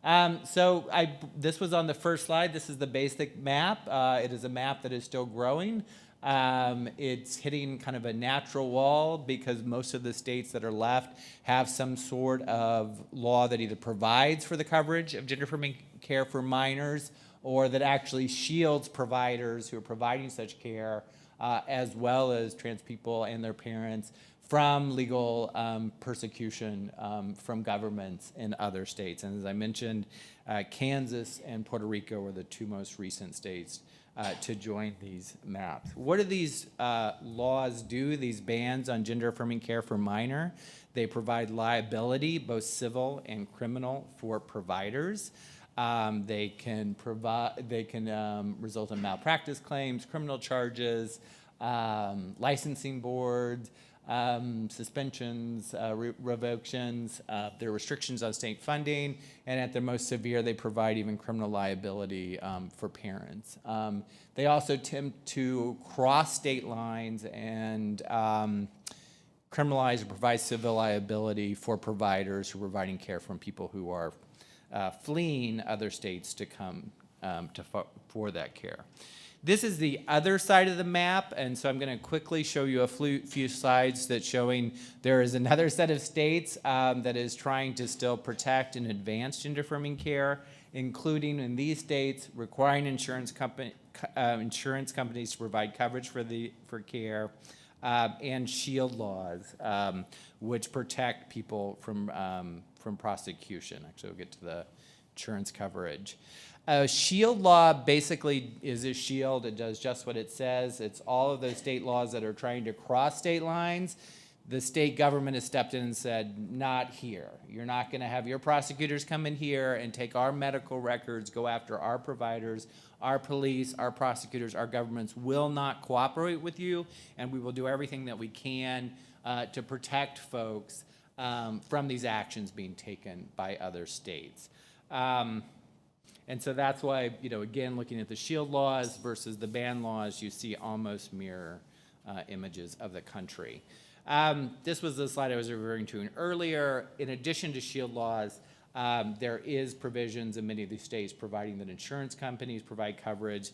This was on the first slide. This is the basic map. It is a map that is still growing. It's hitting kind of a natural wall because most of the states that are left have some sort of law that either provides for the coverage of gender affirming care for minors or that actually shields providers who are providing such care, as well as trans people and their parents, from legal persecution from governments in other states. And as I mentioned, Kansas and Puerto Rico were the two most recent states to join these maps. What do these laws do, these bans on gender affirming care for minor? They provide liability, both civil and criminal, for providers. They can result in malpractice claims, criminal charges, licensing boards, suspensions, revocations. There are restrictions on state funding, and at their most severe, they provide even criminal liability for parents. They also attempt to cross state lines and criminalize or provide civil liability for providers who are providing care from people who are fleeing other states to come for that care. This is the other side of the map, and so I'm going to quickly show you a few slides that showing there is another set of states that is trying to still protect and advance gender affirming care, including in these states requiring insurance companies to provide coverage for care, and shield laws, which protect people from prosecution. Actually, we'll get to the insurance coverage. A shield law basically is a shield. It does just what it says. It's all of those state laws that are trying to cross state lines. The state government has stepped in and said, not here. You're not going to have your prosecutors come in here and take our medical records, go after our providers, our police, our prosecutors, our governments will not cooperate with you, and we will do everything that we can to protect folks from these actions being taken by other states. And so that's why, again, looking at the shield laws versus the ban laws, you see almost mirror images of the country. This was the slide I was referring to earlier. In addition to shield laws, there is provisions in many of these states providing that insurance companies provide coverage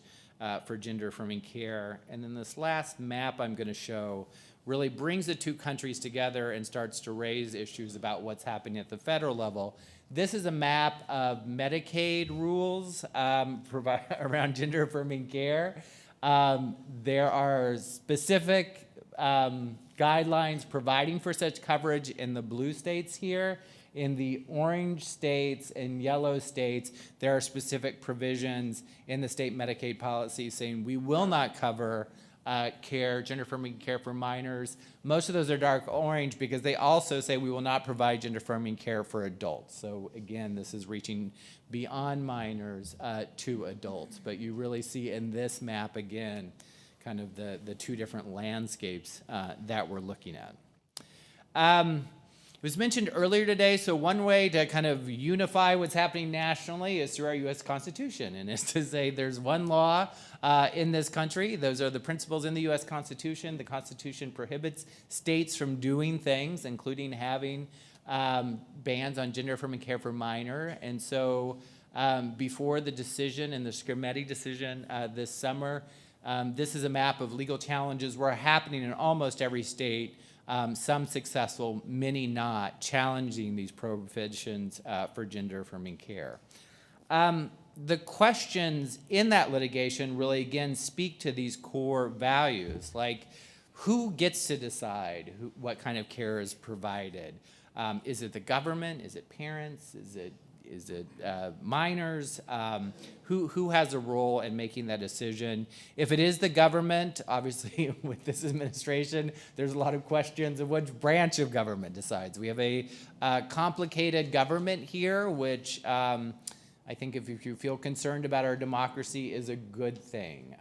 for gender affirming care. And then this last map I'm going to show really brings the two countries together and starts to raise issues about what's happening at the federal level. This is a map of Medicaid rules around gender affirming care. There are specific guidelines providing for such coverage in the blue states here. In the orange states and yellow states, there are specific provisions in the state Medicaid policy saying we will not cover gender affirming care for minors. Most of those are dark orange because they also say we will not provide gender affirming care for adults. So again, this is reaching beyond minors to adults. But you really see in this map, again, kind of the two different landscapes that we're looking at. was mentioned earlier today, so one way to kind of unify what's happening nationally is through our U.S. Constitution, and is to say there's one law in this country. Those are the principles in the U.S. Constitution. The Constitution prohibits states from doing things, including having bans on gender-affirming care for minor. And so before the decision and the Scrimetti decision this summer, this is a map of legal challenges were happening in almost every state, some successful, many not, challenging these prohibitions for gender-affirming care. The questions in that litigation really, again, speak to these core values, like who gets to decide what kind of care is provided? Is it the government? Is it parents? Is it minors? Who has a role in making that decision? If it is the government, obviously with this administration, there's a lot of questions of which branch of government decides. We have a complicated government here, which I think if you feel concerned about our democracy is a good thing.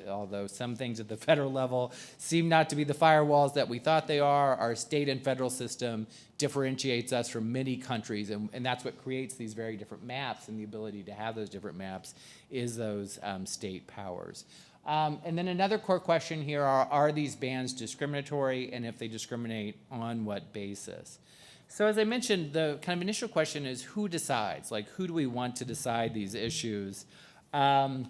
Although some things at the federal level seem not to be the firewalls that we thought they are, our state and federal system differentiates us from many countries, and that's what creates these very different maps, and the ability to have those different maps is those state powers. And then another core question here are these bans discriminatory, and if they discriminate, on what basis? So as I mentioned, the kind of initial question is who decides? Like, who do we want to decide these issues? It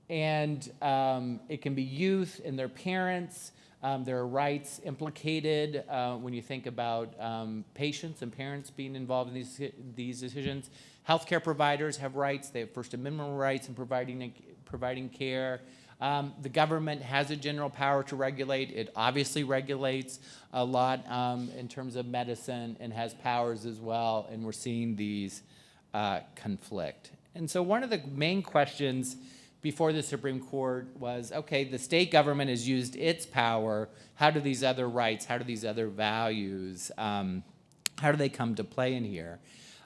can be youth and their parents. There are rights implicated when you think about patients and parents being involved in these decisions. Healthcare providers have rights. They have First Amendment rights in providing care. The government has a general power to regulate. It obviously regulates a lot in terms of medicine and has powers as well, and we're seeing these conflict. And so one of the main questions before the Supreme Court was, okay, the state government has used its power. How do these other rights, how do these other values, how do they come to play in here?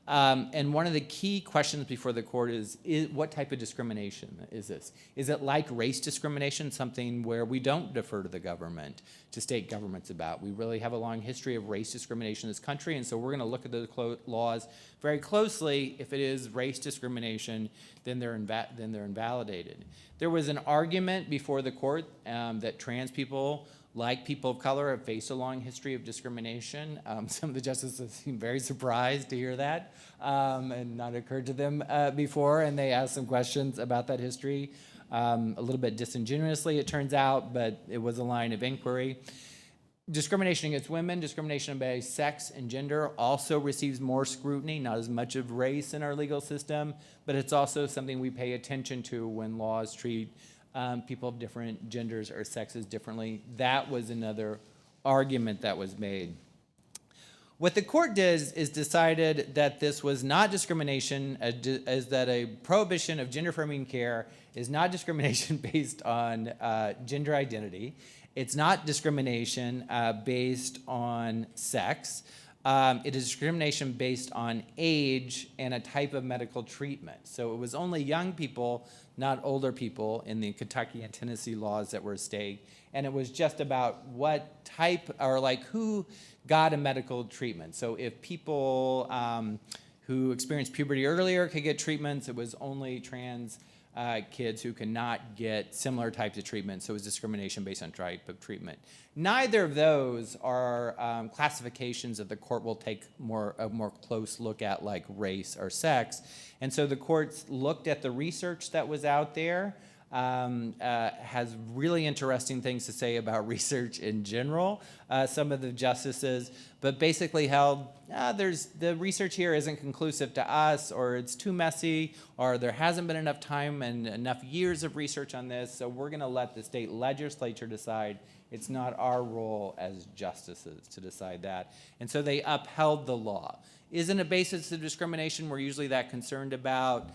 And one of the key questions before the court is what type of discrimination is this? Is it like race discrimination, something where we don't defer to the government, to state governments about? We really have a long history of race discrimination in this country, and so we're going to look at those laws very closely. If it is race discrimination, then they're invalidated. There was an argument before the court that trans people, like people of color, have faced a long history of discrimination. Some of the justices seem very surprised to hear that and not occurred to them before, and they asked some questions about that history. A little bit disingenuously, it turns out, but it was a line of inquiry. Discrimination against women, discrimination based sex and gender also receives more scrutiny, not as much of race in our legal system, but it's also something we pay attention to when laws treat people of different genders or sexes differently. That was another argument that was made. What the court did is decided that this was not discrimination, as that a prohibition of gender-affirming care is not discrimination based on gender identity. It's not discrimination based on sex. It is discrimination based on age and a type of medical treatment. So it was only young people, not older people, in the Kentucky and Tennessee laws that were at stake. And it was just about what type, or like who got a medical treatment. So if people who experienced puberty earlier could get treatments, it was only trans kids who cannot get similar types of treatment, so it was discrimination based on type of treatment. Neither of those are classifications that the court will take a more close look at, like race or sex. And so the courts looked at the research that was out there, has really interesting things to say about research in general, some of the justices, but basically held the research here isn't conclusive to us, or it's too messy, or there hasn't been enough time and enough years of research on this, so we're going to let the state legislature decide. It's not our role as justices to decide that. And so they upheld the law. Isn't a basis of discrimination we're usually that concerned about?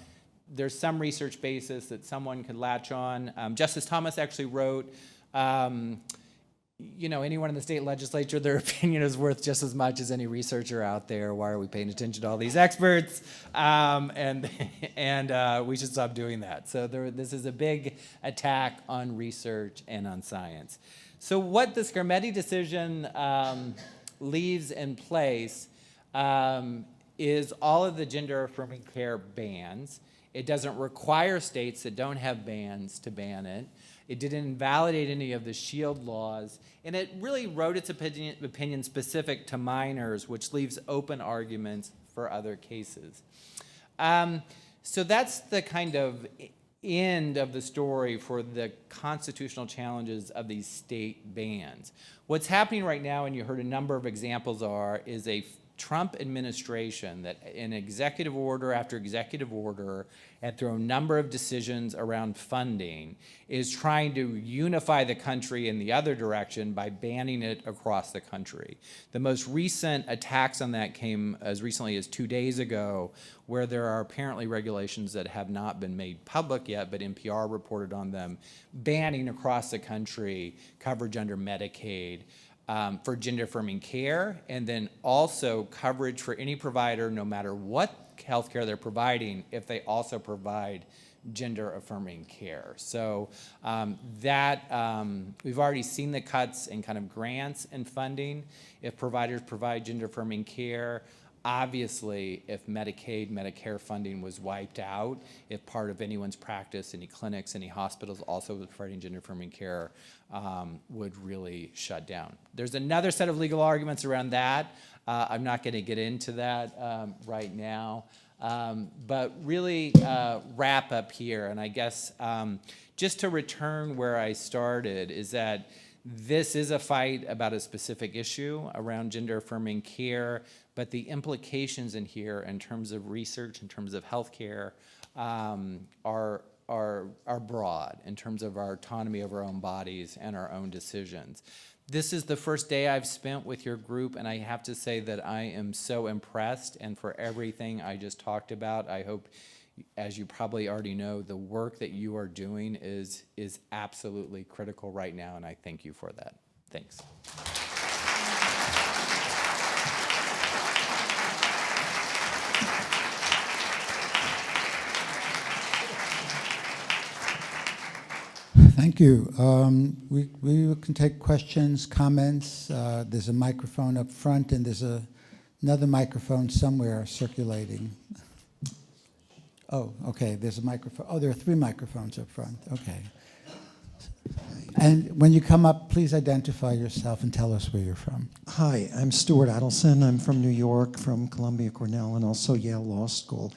There's some research basis that someone could latch on. Justice Thomas actually wrote, anyone in the state legislature, their opinion is worth just as much as any researcher out there. Why are we paying attention to all these experts? And we should stop doing that. So this is a big attack on research and on science. So what the Scrimetti decision leaves in place is all of the gender-affirming care bans. It doesn't require states that don't have bans to ban it. It didn't invalidate any of the SHIELD laws, and it really wrote its opinion specific to minors, which leaves open arguments for other cases. So that's the kind of end of the story for the constitutional challenges of these state bans. What's happening right now, and you heard a number of examples is a Trump administration that in executive order after executive order and through a number of decisions around funding is trying to unify the country in the other direction by banning it across the country. The most recent attacks on that came as recently as 2 days ago, where there are apparently regulations that have not been made public yet, but NPR reported on them, banning across the country coverage under Medicaid for gender-affirming care, and then also coverage for any provider, no matter what health care they're providing, if they also provide gender-affirming care. So we've already seen the cuts in kind of grants and funding if providers provide gender-affirming care. Obviously, if Medicaid, Medicare funding was wiped out, if part of anyone's practice, any clinics, any hospitals also was providing gender-affirming care, would really shut down. There's another set of legal arguments around that. I'm not going to get into that right now. But really wrap up here, and I guess just to return where I started, is that this is a fight about a specific issue around gender-affirming care, but the implications in here in terms of research, in terms of healthcare, are broad in terms of our autonomy of our own bodies and our own decisions. This is the first day I've spent with your group, and I have to say that I am so impressed, and for everything I just talked about, I hope, as you probably already know, the work that you are doing is absolutely critical right now, and I thank you for that. Thanks. Thank you. We can take questions, comments. There's a microphone up front, and there's another microphone somewhere circulating. Oh, okay, there's a microphone. Oh, there are 3 microphones up front. Okay. And when you come up, please identify yourself and tell us where you're from. Hi, I'm Stuart Adelson. I'm from New York, from Columbia, Cornell, and also Yale Law School.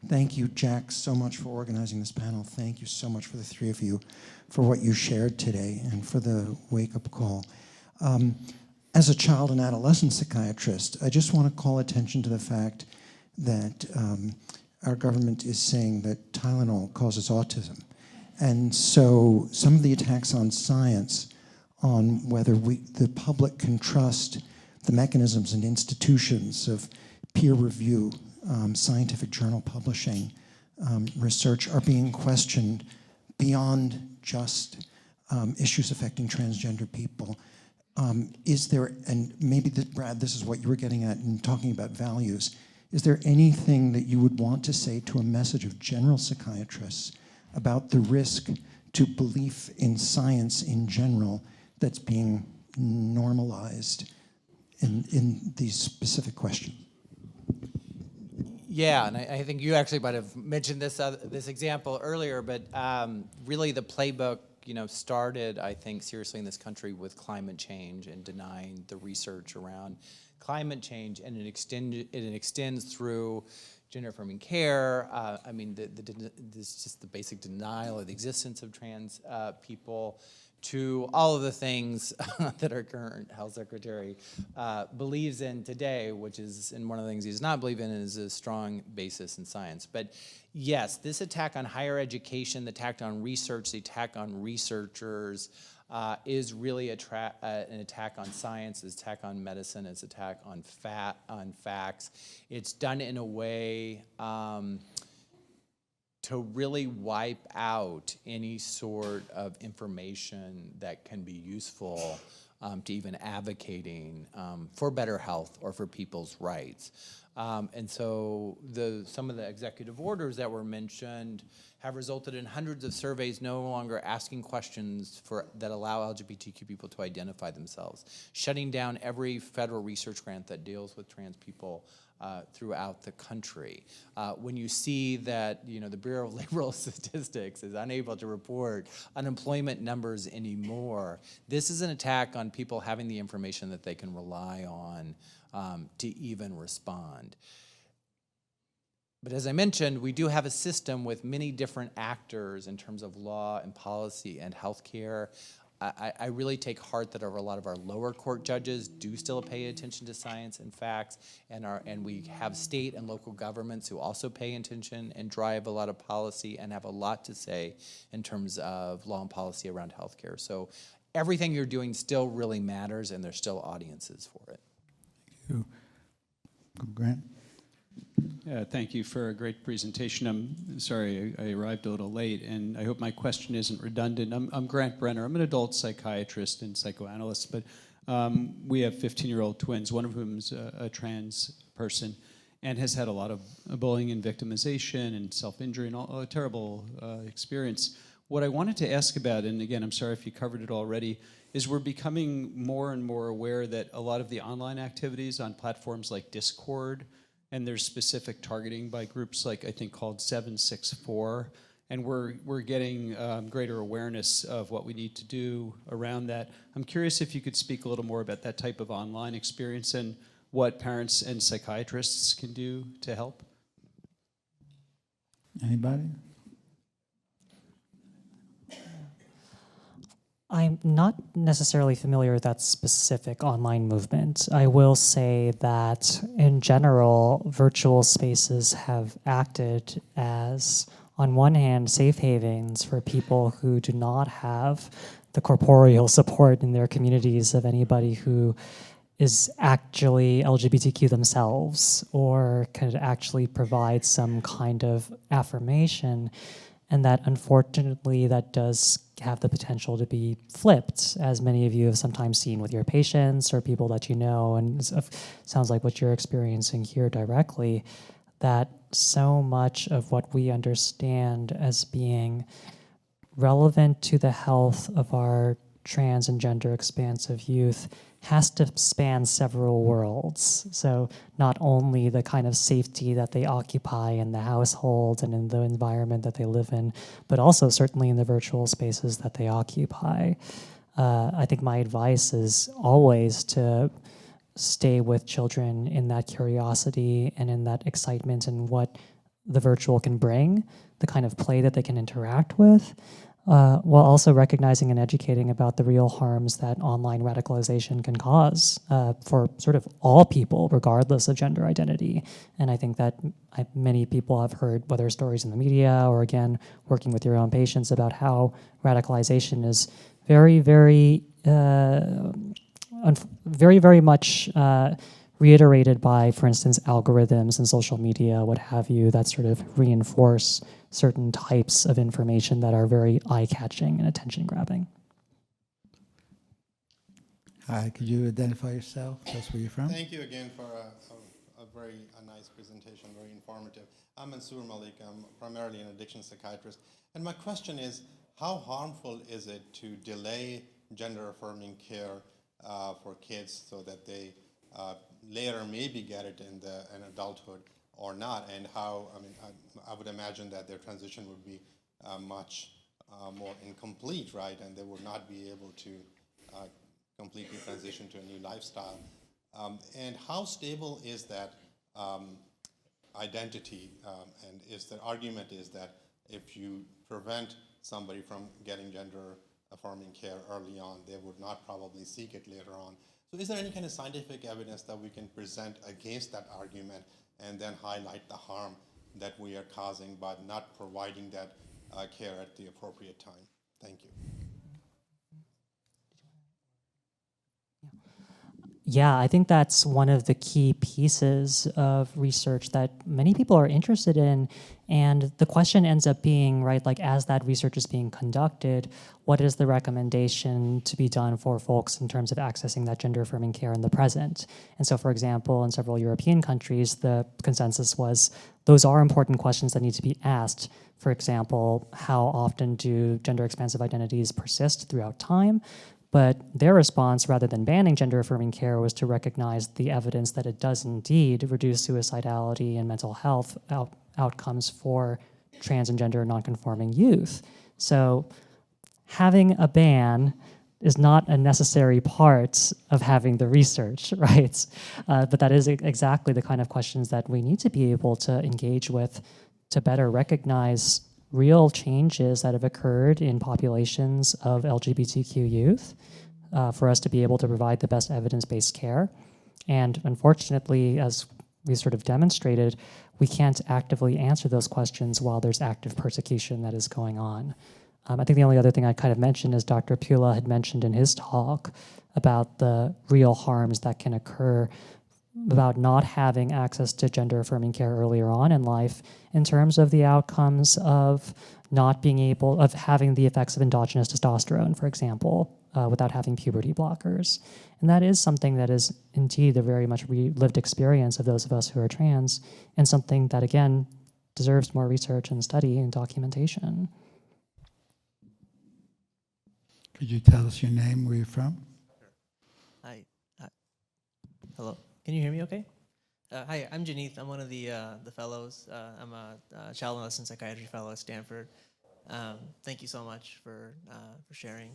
Thank you, Jack, so much for organizing this panel. Thank you so much for the 3 of you for what you shared today and for the wake-up call. As a child and adolescent psychiatrist, I just want to call attention to the fact that our government is saying that Tylenol causes autism. And so some of the attacks on science, on whether the public can trust the mechanisms and institutions of peer review, scientific journal publishing, research are being questioned beyond just issues affecting transgender people. Is there, and maybe Brad, this is what you were getting at in talking about values, is there anything that you would want to say to a message of general psychiatrists about the risk to belief in science in general that's being normalized in these specific questions? Yeah, and I think you actually might have mentioned this example earlier, but really the playbook, started, I think, seriously in this country with climate change and denying the research around climate change, and it extends through gender-affirming care. I mean, this just the basic denial of the existence of trans people, to all of the things that our current health secretary believes in today, which is, and one of the things he does not believe in is a strong basis in science. But yes, this attack on higher education, the attack on research, the attack on researchers is really an attack on science, it's an attack on medicine, it's an attack on facts. It's done in a way to really wipe out any sort of information that can be useful to even advocating for better health or for people's rights. And so some of the executive orders that were mentioned have resulted in hundreds of surveys no longer asking questions that allow LGBTQ people to identify themselves, shutting down every federal research grant that deals with trans people throughout the country. When you see that, the Bureau of Labor Statistics is unable to report unemployment numbers anymore, this is an attack on people having the information that they can rely on to even respond. But as I mentioned, we do have a system with many different actors in terms of law and policy and healthcare. I really take heart that a lot of our lower court judges do still pay attention to science and facts, and we have state and local governments who also pay attention and drive a lot of policy and have a lot to say in terms of law and policy around healthcare. So everything you're doing still really matters, and there's still audiences for it. Thank you. Grant? Yeah, thank you for a great presentation. I'm sorry I arrived a little late, and I hope my question isn't redundant. I'm Grant Brenner. I'm an adult psychiatrist and psychoanalyst, but we have 15-year-old twins, one of whom is a trans person and has had a lot of bullying and victimization and self-injury and a terrible experience. What I wanted to ask about, and again, I'm sorry if you covered it already, is we're becoming more and more aware that a lot of the online activities on platforms like Discord, and there's specific targeting by groups like, I think, called 764, and we're getting greater awareness of what we need to do around that. I'm curious if you could speak a little more about that type of online experience and what parents and psychiatrists can do to help. Anybody? I'm not necessarily familiar with that specific online movement. I will say that in general, virtual spaces have acted as, on one hand, safe havens for people who do not have the corporeal support in their communities of anybody who is actually LGBTQ themselves or could actually provide some kind of affirmation. And that, unfortunately, that does have the potential to be flipped, as many of you have sometimes seen with your patients or people that you know, and it sounds like what you're experiencing here directly, that so much of what we understand as being relevant to the health of our trans and gender expansive youth has to span several worlds. So not only the kind of safety that they occupy in the household and in the environment that they live in, but also certainly in the virtual spaces that they occupy. I think my advice is always to stay with children in that curiosity and in that excitement and what the virtual can bring, the kind of play that they can interact with, while also recognizing and educating about the real harms that online radicalization can cause for sort of all people, regardless of gender identity. And I think that many people have heard, whether stories in the media or, again, working with your own patients, about how radicalization is very, very, very much reiterated by, for instance, algorithms and social media, what have you, that sort of reinforce certain types of information that are very eye-catching and attention-grabbing. Hi, could you identify yourself? That's where you're from? Thank you again for a very nice presentation, very informative. I'm Mansoor Malik. I'm primarily an addiction psychiatrist. And my question is, how harmful is it to delay gender-affirming care for kids so that they later maybe get it in adulthood or not, and how, I would imagine that their transition would be much more incomplete, right, and they would not be able to completely transition to a new lifestyle. And how stable is that identity? And the argument is that if you prevent somebody from getting gender-affirming care early on, they would not probably seek it later on. So is there any kind of scientific evidence that we can present against that argument and then highlight the harm that we are causing by not providing that care at the appropriate time? Thank you. Yeah, I think that's one of the key pieces of research that many people are interested in. And the question ends up being, right, like as that research is being conducted, what is the recommendation to be done for folks in terms of accessing that gender-affirming care in the present? And so, for example, in several European countries, the consensus was those are important questions that need to be asked. For example, how often do gender-expansive identities persist throughout time? But their response, rather than banning gender-affirming care, was to recognize the evidence that it does indeed reduce suicidality and mental health outcomes for trans and gender nonconforming youth. So having a ban is not a necessary part of having the research, right? But that is exactly the kind of questions that we need to be able to engage with to better recognize real changes that have occurred in populations of LGBTQ youth for us to be able to provide the best evidence-based care. And unfortunately, as we sort of demonstrated, we can't actively answer those questions while there's active persecution that is going on. I think the only other thing I kind of mentioned is Dr. Pula had mentioned in his talk about the real harms that can occur about not having access to gender-affirming care earlier on in life in terms of the outcomes of not being able, of having the effects of endogenous testosterone, for example, without having puberty blockers. And that is something that is indeed a very much lived experience of those of us who are trans, and something that, again, deserves more research and study and documentation. Could you tell us your name, where you're from? Hi. Hello. Can you hear me okay? Hi, I'm Janeeth. I'm one of the fellows. I'm a child and adolescent psychiatry fellow at Stanford. Thank you so much for sharing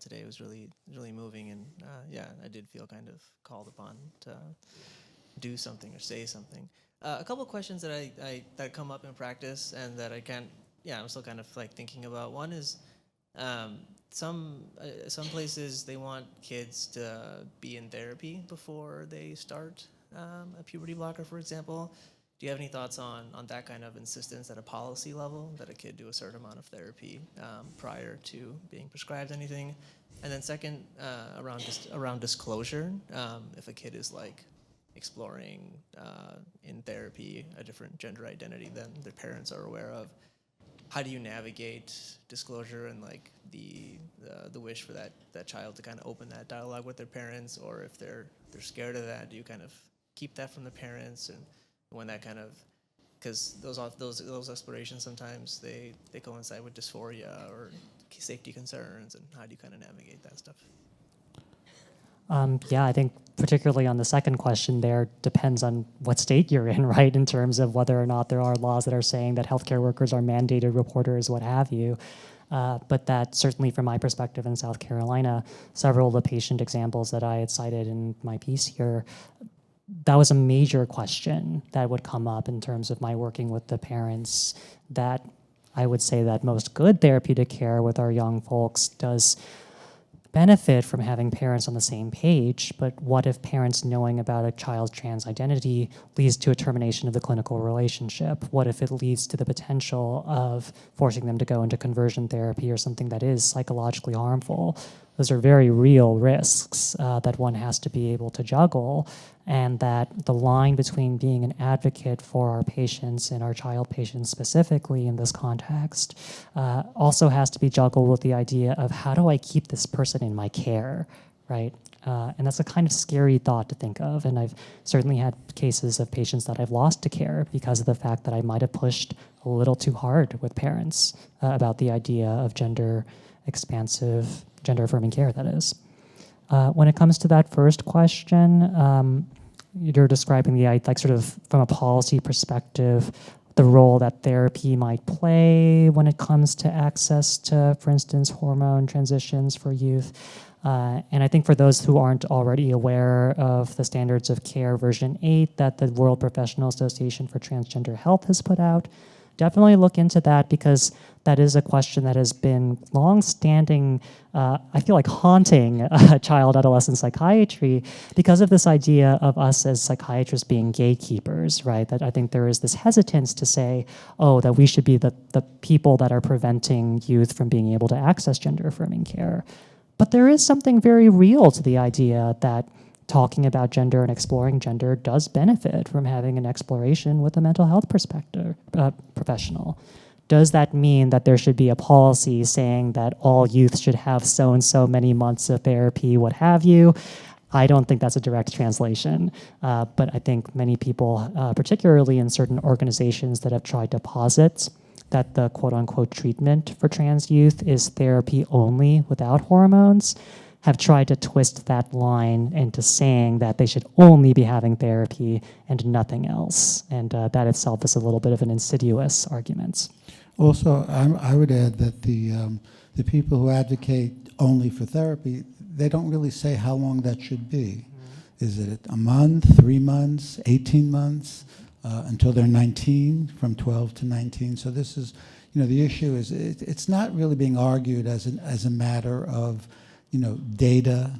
today. It was really moving, and yeah, I did feel kind of called upon to do something or say something. A couple of questions that that come up in practice and that I'm still kind of like thinking about. One is some places they want kids to be in therapy before they start a puberty blocker, for example. Do you have any thoughts on that kind of insistence at a policy level, that a kid do a certain amount of therapy prior to being prescribed anything? And then second, around disclosure, if a kid is like exploring in therapy a different gender identity than their parents are aware of, how do you navigate disclosure and like the wish for that child to kind of open that dialogue with their parents, or if they're scared of that, do you kind of keep that from the parents? And when that kind of, because those explorations sometimes they coincide with dysphoria or safety concerns, and how do you kind of navigate that stuff? Yeah, I think particularly on the second question there depends on what state you're in, right, in terms of whether or not there are laws that are saying that healthcare workers are mandated reporters, what have you. But that certainly from my perspective in South Carolina, several of the patient examples that I had cited in my piece here, that was a major question that would come up in terms of my working with the parents, that I would say that most good therapeutic care with our young folks does benefit from having parents on the same page, but what if parents knowing about a child's trans identity leads to a termination of the clinical relationship? What if it leads to the potential of forcing them to go into conversion therapy or something that is psychologically harmful? Those are very real risks that one has to be able to juggle, and that the line between being an advocate for our patients and our child patients specifically in this context also has to be juggled with the idea of how do I keep this person in my care, right? And that's a kind of scary thought to think of, and I've certainly had cases of patients that I've lost to care because of the fact that I might have pushed a little too hard with parents about the idea of gender-expansive, gender-affirming care, that is. When it comes to that first question, you're describing the, like, sort of from a policy perspective, the role that therapy might play when it comes to access to, for instance, hormone transitions for youth. And I think for those who aren't already aware of the Standards of Care version 8 that the World Professional Association for Transgender Health has put out, definitely look into that, because that is a question that has been long-standing, I feel like haunting child adolescent psychiatry, because of this idea of us as psychiatrists being gatekeepers, right? That I think there is this hesitance to say, oh, that we should be the people that are preventing youth from being able to access gender-affirming care. But there is something very real to the idea that talking about gender and exploring gender does benefit from having an exploration with a mental health perspective professional. Does that mean that there should be a policy saying that all youth should have so and so many months of therapy, what have you? I don't think that's a direct translation, but I think many people, particularly in certain organizations that have tried to posit that the quote-unquote treatment for trans youth is therapy only without hormones, have tried to twist that line into saying that they should only be having therapy and nothing else. And that itself is a little bit of an insidious argument. Also, I would add that the people who advocate only for therapy, they don't really say how long that should be. Is it a month, 3 months, 18 months, until they're 19, from 12 to 19? So this is, the issue is it's not really being argued as a matter of, data,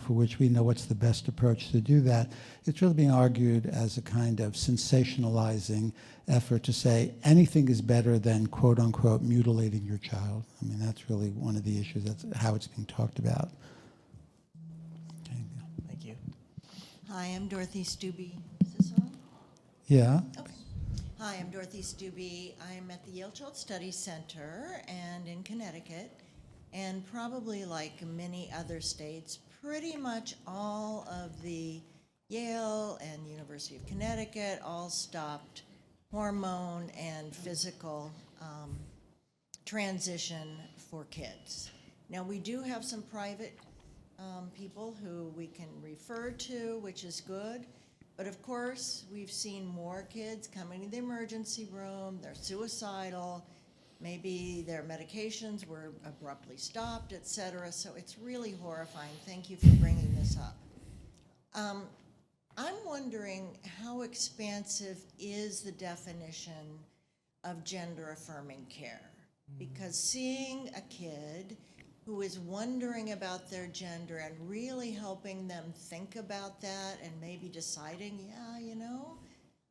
for which we know what's the best approach to do that. It's really being argued as a kind of sensationalizing effort to say anything is better than, quote unquote, mutilating your child. I mean, that's really one of the issues. That's how it's being talked about. Okay. Thank you. Hi, I'm Dorothy Stubbe. Is this on? Yeah. Okay. Hi, I'm Dorothy Stubbe. I'm at the Yale Child Studies Center and in Connecticut. And probably like many other states, pretty much all of the Yale and University of Connecticut all stopped hormone and physical transition for kids. Now, we do have some private people who we can refer to, which is good. But of course, we've seen more kids coming to the emergency room. They're suicidal. Maybe their medications were abruptly stopped, et cetera. So it's really horrifying. Thank you for bringing this up. I'm wondering how expansive is the definition of gender-affirming care? Because seeing a kid who is wondering about their gender and really helping them think about that and maybe deciding, yeah,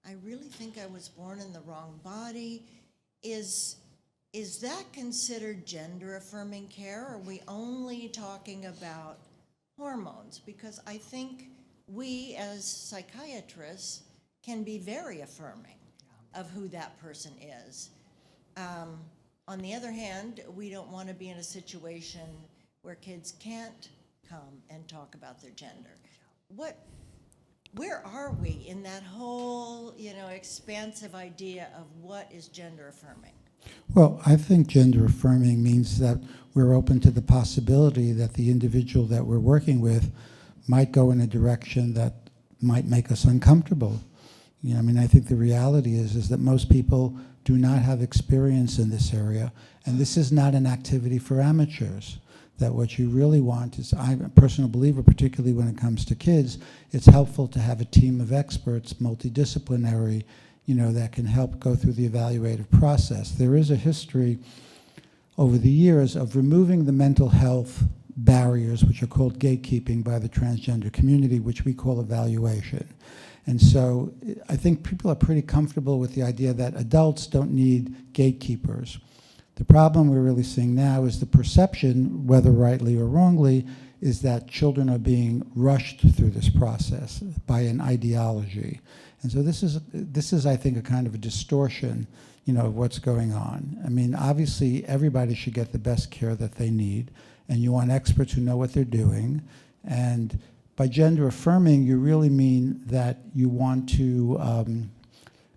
I really think I was born in the wrong body, is that considered gender-affirming care, or are we only talking about hormones? Because I think we as psychiatrists can be very affirming of who that person is. On the other hand, we don't want to be in a situation where kids can't come and talk about their gender. Where are we in that whole, expansive idea of what is gender-affirming? Well, I think gender affirming means that we're open to the possibility that the individual that we're working with might go in a direction that might make us uncomfortable. I think the reality is that most people do not have experience in this area, and this is not an activity for amateurs. That what you really want is, I'm a personal believer, particularly when it comes to kids, it's helpful to have a team of experts, multidisciplinary, that can help go through the evaluative process. There is a history over the years of removing the mental health barriers, which are called gatekeeping by the transgender community, which we call evaluation. And so I think people are pretty comfortable with the idea that adults don't need gatekeepers. The problem we're really seeing now is the perception, whether rightly or wrongly, is that children are being rushed through this process by an ideology. And so this is, I think, a kind of a distortion, of what's going on. I mean, obviously, everybody should get the best care that they need, and you want experts who know what they're doing. And by gender affirming, you really mean that you want to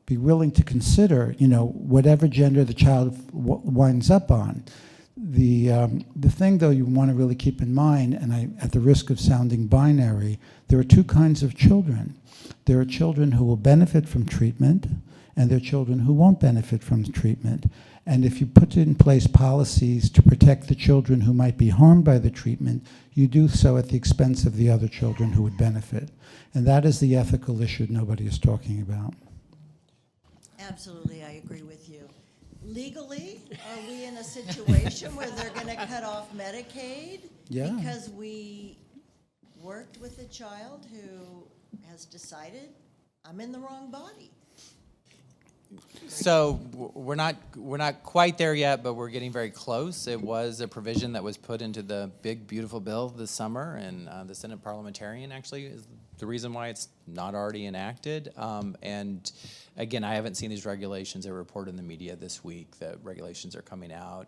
be willing to consider, whatever gender the child winds up on. The thing, though, you want to really keep in mind, and at the risk of sounding binary, there are two kinds of children. There are children who will benefit from treatment, and there are children who won't benefit from treatment. And if you put in place policies to protect the children who might be harmed by the treatment, you do so at the expense of the other children who would benefit. And that is the ethical issue nobody is talking about. Absolutely, I agree with you. Legally, are we in a situation where they're going to cut off Medicaid because we worked with a child who has decided, I'm in the wrong body? So we're not quite there yet, but we're getting very close. It was a provision that was put into the big, beautiful bill this summer, and the Senate parliamentarian actually is the reason why it's not already enacted. And again, I haven't seen these regulations. They were reported in the media this week that regulations are coming out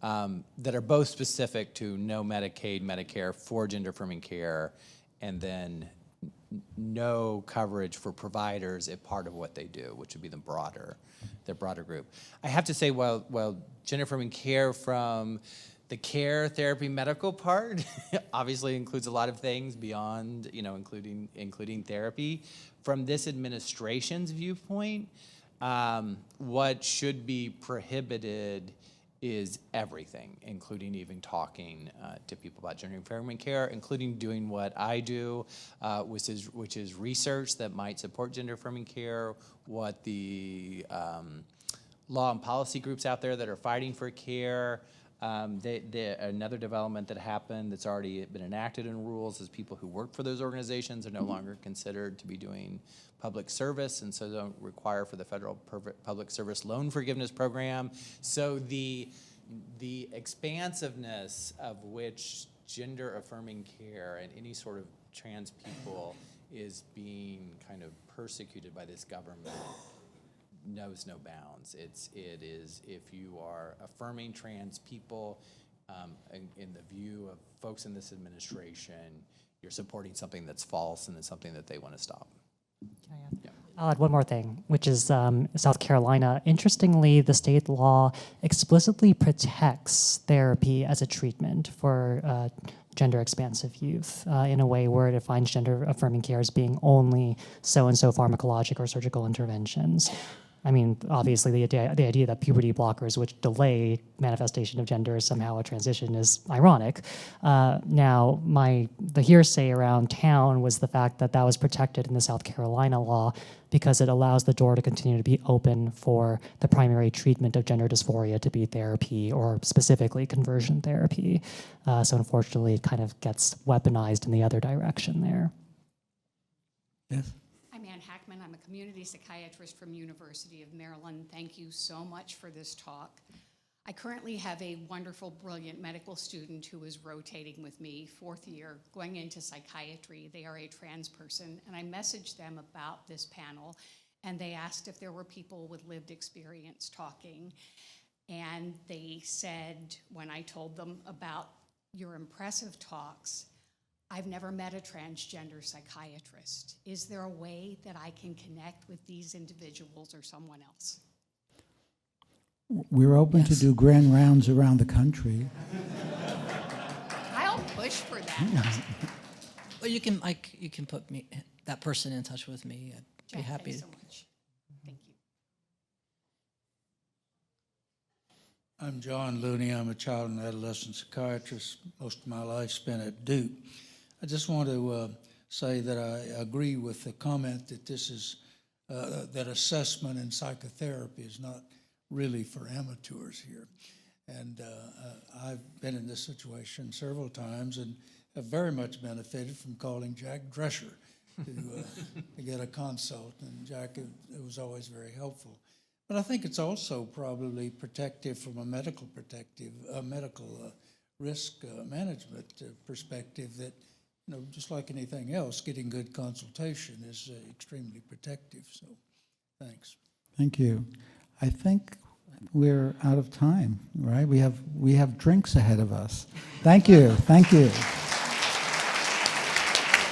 that are both specific to no Medicaid, Medicare for gender-affirming care, and then no coverage for providers if part of what they do, which would be the broader group. I have to say, while gender-affirming care from The care, therapy, medical part obviously includes a lot of things beyond, including therapy. From this administration's viewpoint, what should be prohibited is everything, including even talking to people about gender-affirming care, including doing what I do, which is research that might support gender-affirming care, what the law and policy groups out there that are fighting for care. Another development that happened that's already been enacted in rules is people who work for those organizations are no longer considered to be doing public service, and so don't require for the federal public service loan forgiveness program. So the expansiveness of which gender affirming care and any sort of trans people is being kind of persecuted by this government knows no bounds. It is if you are affirming trans people in the view of folks in this administration, you're supporting something that's false and it's something that they want to stop. Can I add? Yeah. I'll add one more thing, which is South Carolina. Interestingly, the state law explicitly protects therapy as a treatment for gender expansive youth in a way where it defines gender affirming care as being only so-and-so pharmacologic or surgical interventions. I mean, obviously, the idea that puberty blockers, which delay manifestation of gender, is somehow a transition is ironic. Now, the hearsay around town was the fact that that was protected in the South Carolina law because it allows the door to continue to be open for the primary treatment of gender dysphoria to be therapy or specifically conversion therapy. So unfortunately, it kind of gets weaponized in the other direction there. Yes. I'm Ann Hackman. I'm a community psychiatrist from University of Maryland. Thank you so much for this talk. I currently have a wonderful, brilliant medical student who is rotating with me, 4th year, going into psychiatry. They are a trans person, and I messaged them about this panel, and they asked if there were people with lived experience talking. And they said, when I told them about your impressive talks, I've never met a transgender psychiatrist. Is there a way that I can connect with these individuals or someone else? We're open to do grand rounds around the country. I'll push for that. Well, you can put that person in touch with me. I'd be Jack, happy. thanks so much. Thank you. I'm John Looney. I'm a child and adolescent psychiatrist. Most of my life spent at Duke. I just want to say that I agree with the comment that this is that assessment in psychotherapy is not really for amateurs here. And I've been in this situation several times and have very much benefited from calling Jack Drescher to get a consult. And Jack, it was always very helpful. But I think it's also probably protective from a medical risk management perspective that, just like anything else, getting good consultation is extremely protective. So, thanks. Thank you. I think we're out of time, right? We have drinks ahead of us. Thank you. Thank you.